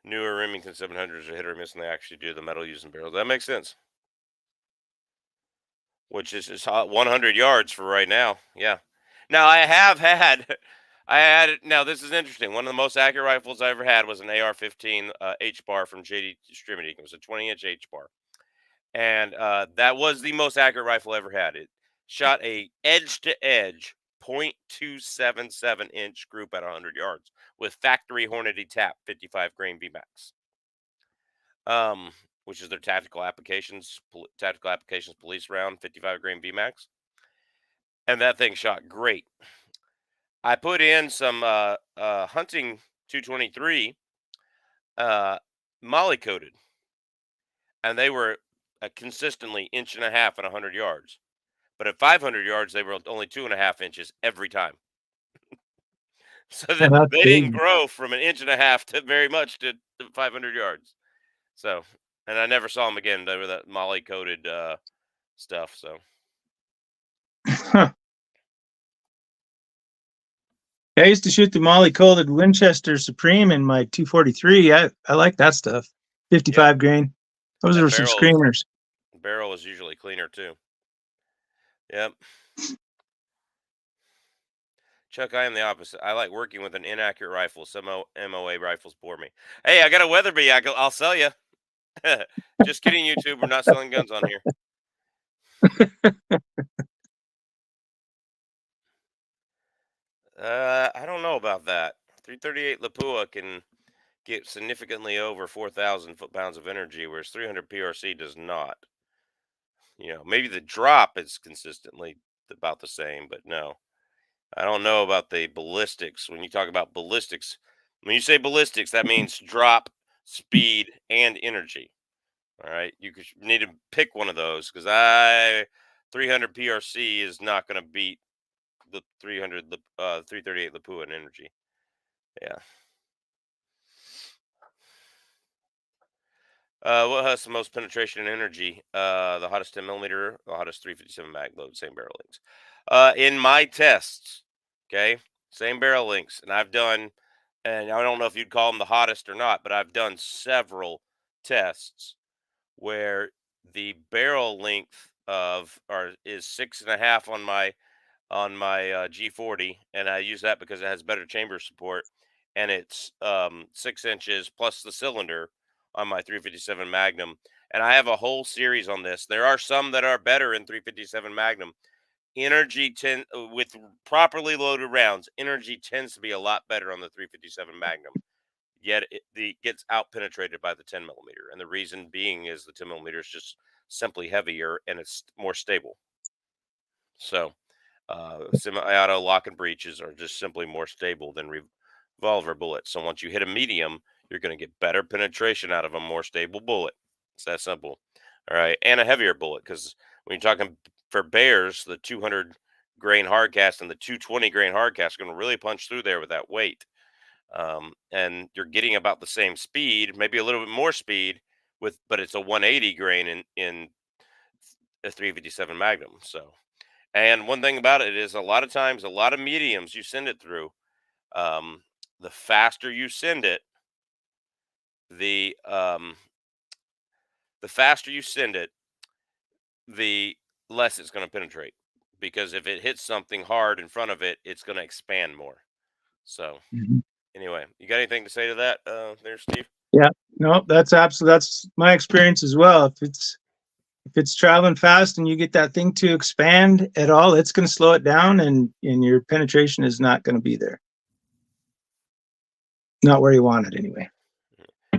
newer Remington 700s are hit or miss, and they actually do the metal using barrels. That makes sense. Which is just 100 yards for right now. Yeah. Now I have had, I had it. Now this is interesting. One of the most accurate rifles I ever had was an AR-15 H bar from JD Distributing. It was a 20-inch H bar, and that was the most accurate rifle I ever had. It shot a edge to edge 0.277 inch group at 100 yards with factory Hornady tap 55 grain VMAX. Um, which is their tactical applications police round 55 grain VMAX, and that thing shot great. I put in some hunting 223 molly coated, and they were consistently inch and a half at 100 yards. But at 500 yards, they were only 2.5 inches every time. So Oh, that that's they didn't crazy. grow from an inch and a half to very much to 500 yards. So, and I never saw them again. They were that molly coated stuff. So, Huh. I used to shoot the Molly coated Winchester Supreme in my 243. I like that stuff. yep, 55 grain. Those that were some screamers. barrel is usually cleaner too. Yep. Chuck, I am the opposite. I like working with an inaccurate rifle. Some MOA rifles bore me. Hey, I got a Weatherby. I'll sell you. Just kidding, YouTube. We're not selling guns on here. I don't know about that. 338 Lapua can get significantly over 4,000 foot-pounds of energy, whereas 300 PRC does not. Maybe the drop is consistently about the same, but no. I don't know about the ballistics. When you talk about ballistics, when you say ballistics, that means drop, speed, and energy. All right, need to pick one of those because 300 PRC is not going to beat the 338 Lapua in energy. Yeah. What has the most penetration and energy? The hottest 10 millimeter, the hottest 357 mag load, same barrel links. In my tests, okay, same barrel links, and I've done, and I don't know if you'd call them the hottest or not, but I've done several tests where the barrel length is 6.5 on my G40, and I use that because it has better chamber support, and it's 6 inches plus the cylinder on my 357 Magnum. And I have a whole series on this. There are some that are better in 357 Magnum. With properly loaded rounds, energy tends to be a lot better on the 357 Magnum. Yet it gets out penetrated by the 10 millimeter, and the reason being is the 10 millimeter is just simply heavier and it's more stable. So semi-auto lock and breeches are just simply more stable than revolver bullets. So once you hit a medium, you're going to get better penetration out of a more stable bullet. It's that simple. All right, and a heavier bullet, because when you're talking for bears, the 200 grain hardcast and the 220 grain hardcast are going to really punch through there with that weight. And you're getting about the same speed, maybe a little bit more speed but it's a 180 grain in a 357 Magnum. So. And one thing about it is a lot of times, a lot of mediums you send it through, the faster you send it, the faster you send it, the less it's going to penetrate. Because if it hits something hard in front of it, it's going to expand more. So Mhm. anyway, you got anything to say to that, there, Steve? Yeah, no, that's my experience as well. If it's traveling fast and you get that thing to expand at all, it's going to slow it down, and your penetration is not going to be there. Not where you want it anyway.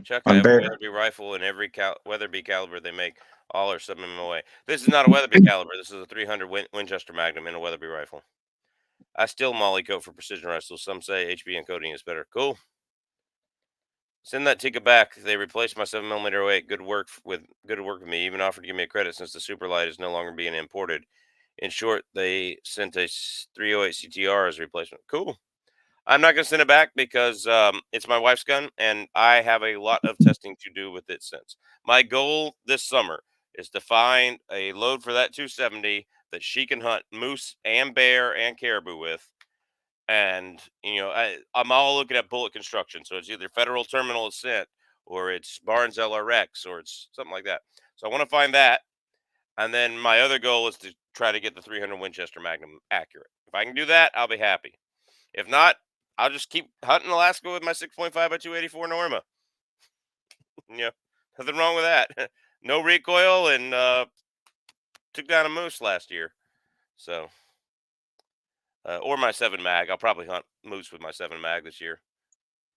Chuck, I On have a bear. Weatherby rifle, and every Weatherby caliber they make, all are 7 MOA. This is not a Weatherby caliber. This is a 300 Winchester Magnum in a Weatherby rifle. I still molly coat for precision rifles. Some say HB encoding is better. Cool. Send that Tika back. They replaced my 7mm 08. Good work with me. Even offered to give me a credit since the super light is no longer being imported. In short, they sent a 308 CTR as a replacement. Cool. I'm not going to send it back because it's my wife's gun, and I have a lot of testing to do with it since. My goal this summer is to find a load for that 270 that she can hunt moose and bear and caribou with. And I'm all looking at bullet construction, so it's either Federal Terminal Ascent or it's Barnes LRX or it's something like that. So I want to find that, and then my other goal is to try to get the 300 Winchester Magnum accurate. If I can do that, I'll be happy. If not, I'll just keep hunting Alaska with my 6.5 by 284 Norma. Nothing wrong with that. No recoil, and took down a moose last year. So, or my 7 mag. I'll probably hunt moose with my 7 mag this year.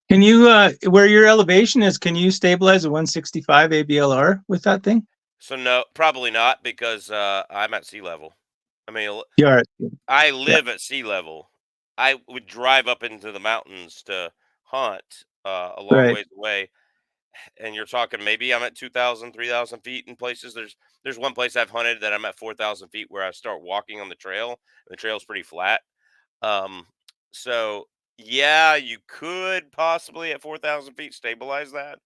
Can you, where your elevation is, can you stabilize a 165 ABLR with that thing? So no, probably not, because I'm at sea level. I mean, You are. I live at sea level, I would drive up into the mountains to hunt a long Right. ways away, and you're talking maybe I'm at 2,000, 3,000 feet in places. There's one place I've hunted that I'm at 4,000 feet where I start walking on the trail. And the trail's pretty flat. Um, so yeah, you could possibly at 4,000 feet stabilize that.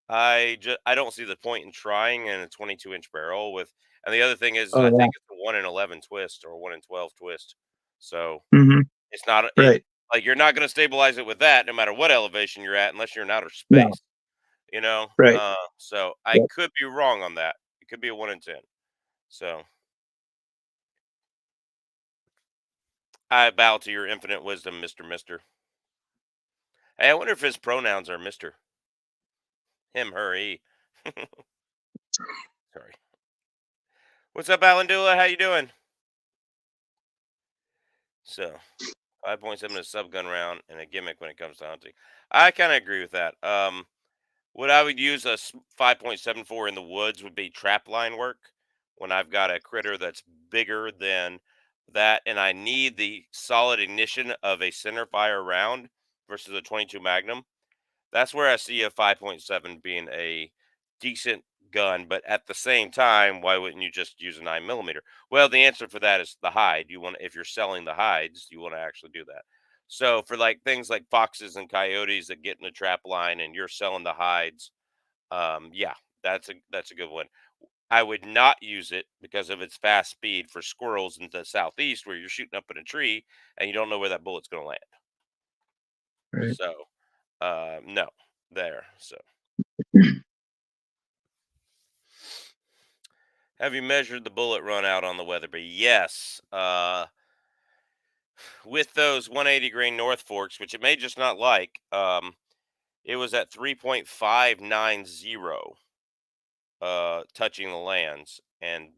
I don't see the point in trying in a 22-inch barrel with. And the other thing is I Oh think it's a 1 in 11 twist or 1 in 12 twist. So yeah. Hmm. it's not it Right. like you're not going to stabilize it with that no matter what elevation you're at unless you're in outer No. space. You know, Right. so I Yep. could be wrong on that. It could be a 1 in 10. So I bow to your infinite wisdom, Mister Mister. Hey, I wonder if his pronouns are Mister, him, her, he. Sorry. What's up, Alan Dula? How you doing? So 5.7 is sub gun round and a gimmick when it comes to hunting. I kind of agree with that. What I would use 5.7 for in the woods would be trap line work when I've got a critter that's bigger than that and I need the solid ignition of a center fire round versus a 22 Magnum. That's where I see a 5.7 being a decent gun, but at the same time, why wouldn't you just use a 9 millimeter? Well, the answer for that is the hide. You want if you're selling the hides, you want to actually do that. So for like things like foxes and coyotes that get in a trap line and you're selling the hides, yeah, that's a good one. I would not use it because of its fast speed for squirrels in the southeast where you're shooting up in a tree and you don't know where that bullet's going to land. Right. So, no, there. So, have you measured the bullet run out on the Weatherby? Yes. With those 180 grain North Forks, which it may just not like, it was at 3.590 touching the lands and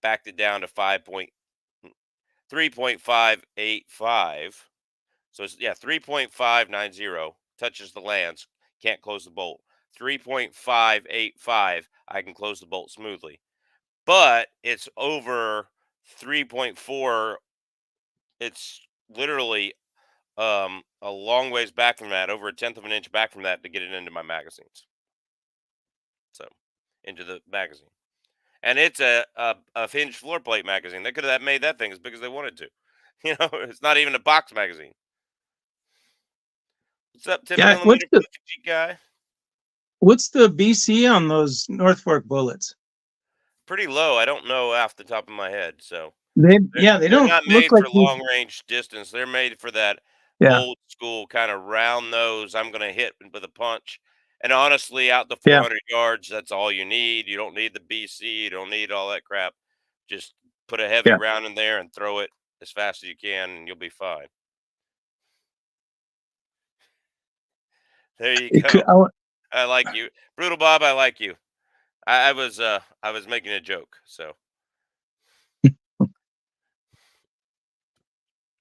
backed it down to 3.585. So it's yeah, 3.590 touches the lands, can't close the bolt. 3.585, I can close the bolt smoothly. But it's over 3.4. It's literally a long ways back from that, over a tenth of an inch back from that to get it into my magazines. So into the magazine. And it's a hinged floor plate magazine. They could have made that thing as big as they wanted to. You know, it's not even a box magazine. What's up, 10 Yeah. millimeter cheek guy? What's the BC on those North Fork bullets? Pretty low. I don't know off the top of my head. So They they're don't not look made like for these. long range distance. They're made for that Yeah. old school kind of round nose. I'm gonna hit with a punch. And honestly, out to Yeah. 400 yards, that's all you need. You don't need the BC. You don't need all that crap. Just put a heavy Yeah. round in there and throw it as fast as you can, and you'll be fine. There you It could, go. I like you, Brutal Bob. I like you. I was making a joke. So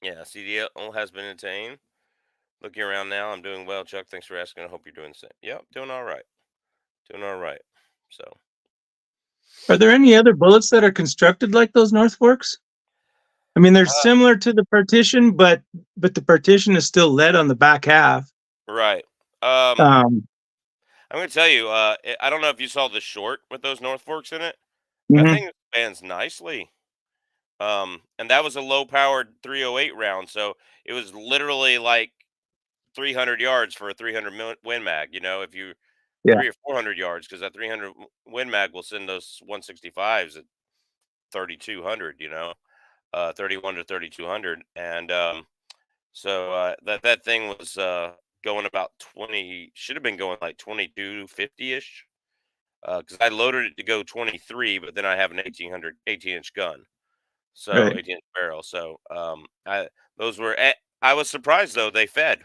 yeah, CDL has been attained. Looking around now, I'm doing well, Chuck. Thanks for asking. I hope you're doing the same. Yep, doing all right. Doing all right. So, are there any other bullets that are constructed like those North Forks? I mean, they're uh, similar to the partition, but the partition is still lead on the back half. right. Um, I'm gonna tell you. I don't know if you saw the short with those North Forks in it. That mhm. thing expands nicely. And that was a low powered 308 round, so it was literally like 300 yards for a 300 Win Mag. You know, if you Yeah. 300 or 400 yards, because that 300 Win Mag will send those 165s at 3,200. You know, 31 to 3,200, and that thing was going about 20. Should have been going like 2250 ish. Because I loaded it to go 23, but then I have an 18-inch gun, so Right. 18-inch barrel. So I those were. I was surprised though they fed.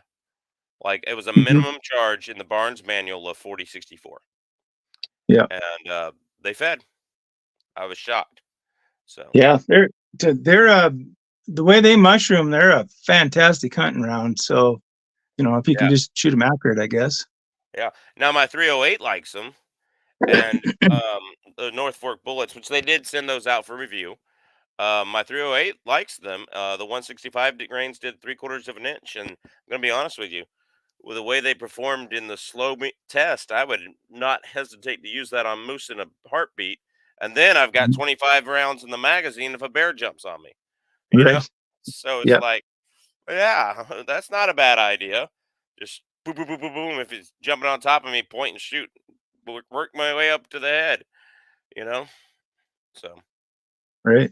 Like it was a Mhm. minimum charge in the Barnes manual of 4064, Yeah. and they fed. I was shocked. So Yeah. They're the way they mushroom. They're a fantastic hunting round. So if you can yeah, just shoot them accurate, I guess. yeah. Now my 308 likes them, and the North Fork bullets, which they did send those out for review. My 308 likes them. The 165 grains did 3/4 of an inch, and I'm gonna be honest with you, with the way they performed in the test, I would not hesitate to use that on moose in a heartbeat. And then I've got Mhm. 25 rounds in the magazine if a bear jumps on me, you know? Right. So it's Yeah. like, yeah, that's not a bad idea. Just boom, boom, boom, boom, boom. If it's jumping on top of me, point and shoot, work my way up to the head, you know? So Right.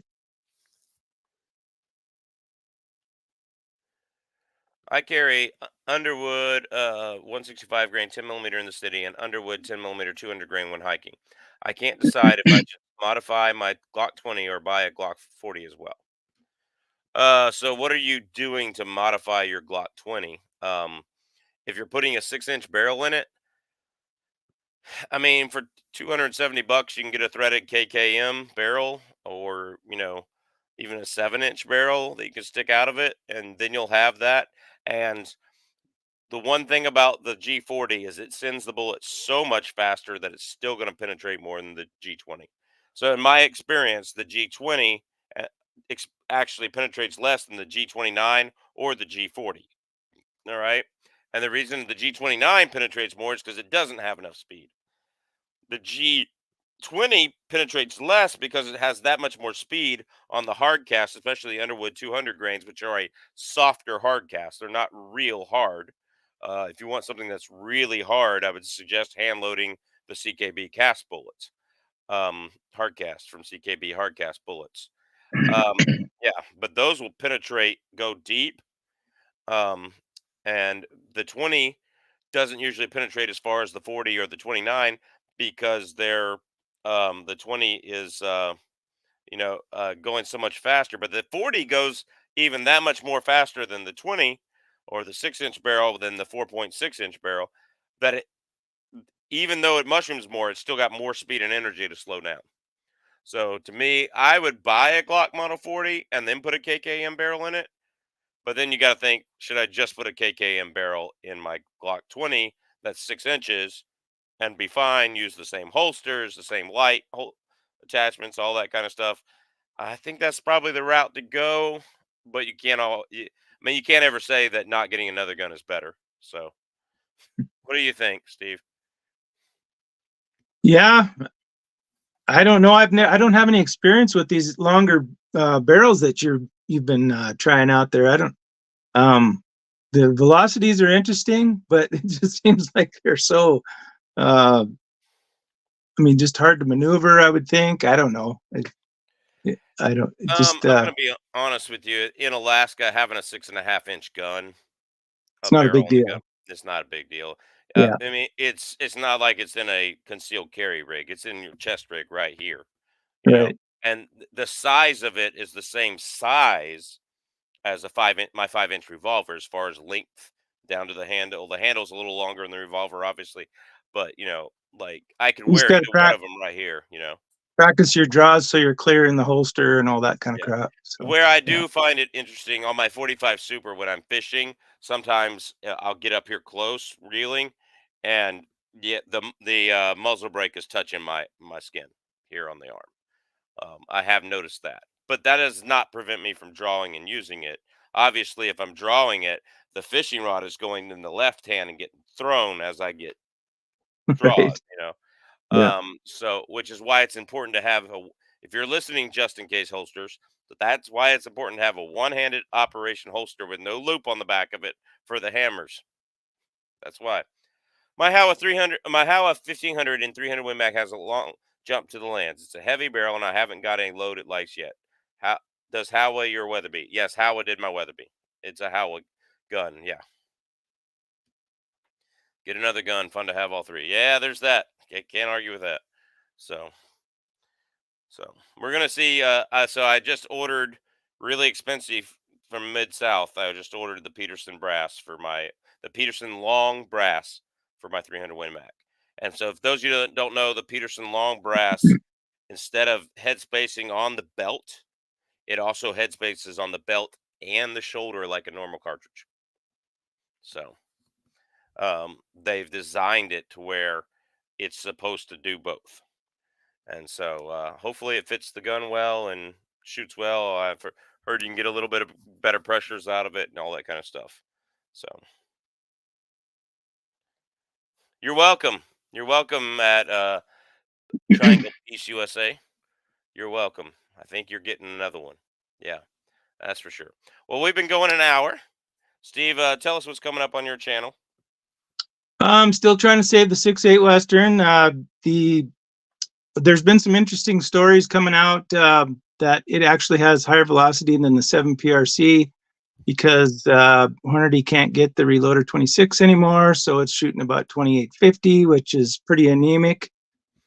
I carry Underwood 165 grain 10 millimeter in the city and Underwood 10 millimeter 200 grain when hiking. I can't decide if I should modify my Glock 20 or buy a Glock 40 as well. So what are you doing to modify your Glock 20? If you're putting a 6-inch barrel in it, I mean, for 270 bucks, you can get a threaded KKM barrel, or even a 7-inch barrel that you can stick out of it, and then you'll have that. And the one thing about the G40 is it sends the bullet so much faster that it's still going to penetrate more than the G20. So in my experience, the G20 actually penetrates less than the G29 or the G40. All right. And the reason the G29 penetrates more is because it doesn't have enough speed. The G20 penetrates less because it has that much more speed on the hard cast, especially the Underwood 200 grains, which are a softer hard cast. They're not real hard. If you want something that's really hard, I would suggest hand loading the CKB cast bullets, hard cast from CKB hard cast bullets. Um, yeah, but those will penetrate, go deep, um, and the 20 doesn't usually penetrate as far as the 40 or the 29 because the 20 is going so much faster, but the 40 goes even that much more faster than the 20 or the 6-inch barrel than the 4.6-inch barrel, that even though it mushrooms more, it's still got more speed and energy to slow down. So to me, I would buy a Glock Model 40 and then put a KKM barrel in it. But then you got to think, should I just put a KKM barrel in my Glock 20 that's 6 inches and be fine? Use the same holsters, the same attachments, all that kind of stuff. I think that's probably the route to go. But I mean, you can't ever say that not getting another gun is better. So, what do you think, Steve? Yeah. I don't know. I don't have any experience with these longer barrels that you've been trying out there. I don't. Um, the velocities are interesting, but it just seems like they're so. Uh, I mean, just hard to maneuver. I would think. I don't know. I don't. It just. I'm gonna be honest with you. In Alaska, having a 6.5-inch gun, It's a not a barrel big on the gun, deal. it's not a big deal. Yeah. I mean, it's not like it's in a concealed carry rig. It's in your chest rig right here, you know. Right. And the size of it is the same size as my 5-inch revolver as far as length down to the handle. The handle's a little longer in the revolver, obviously, but like I could You just wear got to either one of them right here. practice your draws so you're clear in the holster and all that kind of Yeah. crap. So Where I yeah. do find it interesting on my 45 Super when I'm fishing, sometimes I'll get up here close reeling, and the muzzle brake is touching my skin here on the arm. I have noticed that, but that does not prevent me from drawing and using it. Obviously, if I'm drawing it, the fishing rod is going in the left hand and getting thrown as I get draws. Right. You know, Yeah. so which is why it's important to have if you're listening just in case holsters, that's why it's important to have a one-handed operation holster with no loop on the back of it for the hammers. That's why. My Howa 1500 and 300 Win Mag has a long jump to the lands. It's a heavy barrel and I haven't got any loaded lights yet. How does Howa your Weatherby? Yes, Howa did my Weatherby. It's a Howa gun. Yeah. Get another gun. Fun to have all three. Yeah, there's that. Can't argue with that. So So we're gonna see. So I just ordered really expensive from Mid South. I just ordered the Peterson long brass for my 300 Win Mag. And so, if those of you that don't know, the Peterson long brass, instead of head spacing on the belt, it also head spaces on the belt and the shoulder like a normal cartridge. So they've designed it to where it's supposed to do both. And so hopefully it fits the gun well and shoots well. I've heard you can get a little bit of better pressures out of it and all that kind of stuff. So you're welcome. You're welcome at Triangle Peace USA. You're welcome. I think you're getting another one. Yeah, that's for sure. Well, we've been going an hour. Steve, tell us what's coming up on your channel. I'm still trying to save the 6.8 Western. There's been some interesting stories coming out that it actually has higher velocity than the 7 PRC because Hornady can't get the Reloader 26 anymore, so it's shooting about 2850, which is pretty anemic.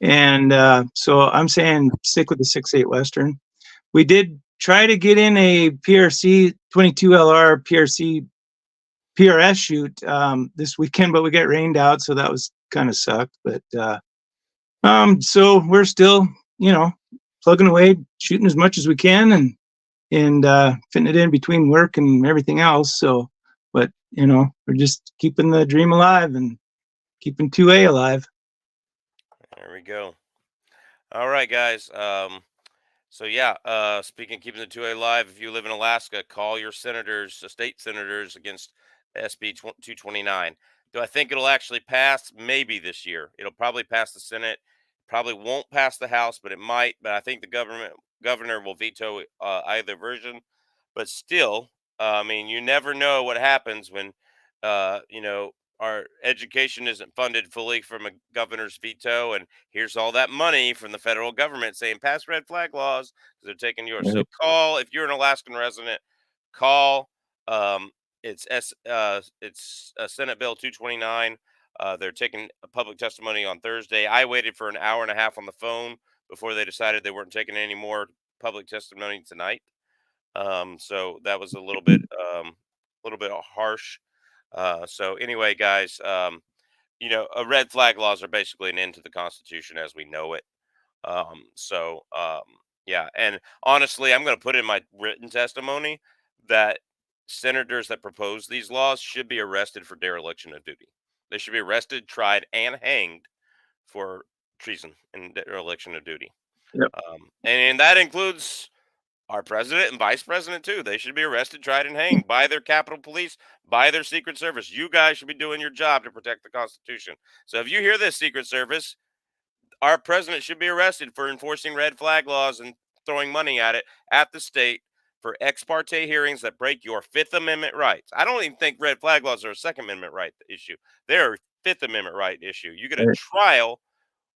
And so I'm saying stick with the 6.8 Western. We did try to get in a PRC 22 LR PRC PRS shoot this weekend, but we got rained out, so that was kind of sucked. But so we're still, plugging away, shooting as much as we can, and fitting it in between work and everything else. So, but we're just keeping the dream alive and keeping 2A alive. There we go. All right, guys. So yeah, speaking of keeping the 2A alive, if you live in Alaska, call your senators, the state senators, against SB 229. Do I think it'll actually pass? Maybe this year. It'll probably pass the Senate. Probably won't pass the House, but it might. But I think the governor will veto either version. But still, I mean, you never know what happens when, our education isn't funded fully from a governor's veto, and here's all that money from the federal government saying pass red flag laws because they're taking yours. So Right. call if you're an Alaskan resident. Call. Um, it's Senate Bill 229. They're taking a public testimony on Thursday. I waited for an hour and a half on the phone before they decided they weren't taking any more public testimony tonight. So that was a little bit harsh. So anyway, guys, red flag laws are basically an end to the Constitution as we know it. Yeah, and honestly, I'm going to put in my written testimony that senators that propose these laws should be arrested for dereliction of duty. They should be arrested, tried, and hanged for treason and dereliction of duty. Yep. And that includes our president and vice president too. They should be arrested, tried, and hanged by their Capitol Police, by their Secret Service. You guys should be doing your job to protect the Constitution. So if you hear this, Secret Service, our president should be arrested for enforcing red flag laws and throwing money at it at the state for ex parte hearings that break your Fifth Amendment rights. I don't even think red flag laws are a Second Amendment right issue. They're a Fifth Amendment right issue. You get a Right. trial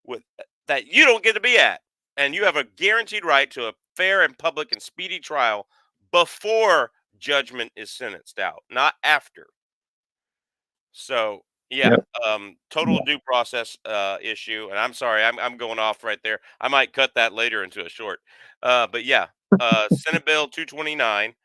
with that you don't get to be at, and you have a guaranteed right to a fair and public and speedy trial before judgment is sentenced out, not after. So yeah, Yep. total due process issue. And I'm sorry, I'm going off right there. I might cut that later into a short. But yeah, Senate Bill 229.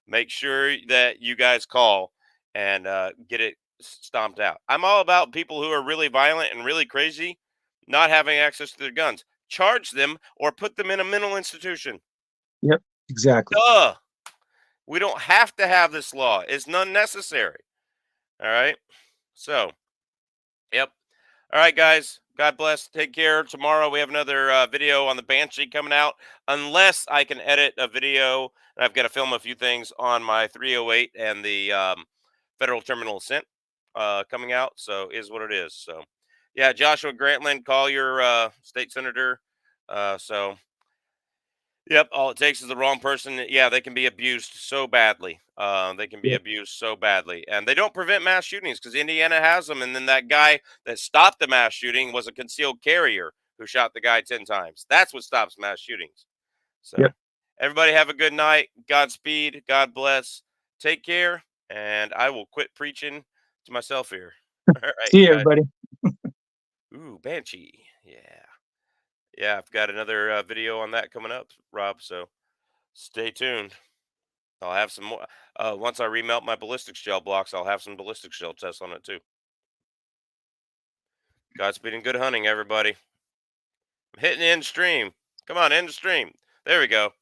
Make sure that you guys call and get it stomped out. I'm all about people who are really violent and really crazy not having access to their guns. Charge them or put them in a mental institution. Yep. Exactly. Duh. We don't have to have this law. It's none necessary. All right. So, yep. All right, guys. God bless. Take care. Tomorrow we have another video on the Banshee coming out. Unless I can edit a video, and I've got to film a few things on my 308 and the Federal Terminal Ascent coming out. So, is what it is. So, yeah, Joshua Grantland, call your state senator. So, yep, all it takes is the wrong person. Yeah, they can be abused so badly. They can be Yep. abused so badly, and they don't prevent mass shootings because Indiana has them. And then that guy that stopped the mass shooting was a concealed carrier who shot the guy 10 times. That's what stops mass shootings. So, Yep. everybody have a good night. Godspeed. God bless. Take care, and I will quit preaching to myself here. All right, See you, guys. everybody. Ooh, Banshee. Yeah. Yeah, I've got another video on that coming up, Rob. So stay tuned. I'll have some more. Once I remelt my ballistics gel blocks, I'll have some ballistics gel tests on it too. Godspeed and good hunting, everybody. I'm hitting end stream. Come on, end stream. There we go.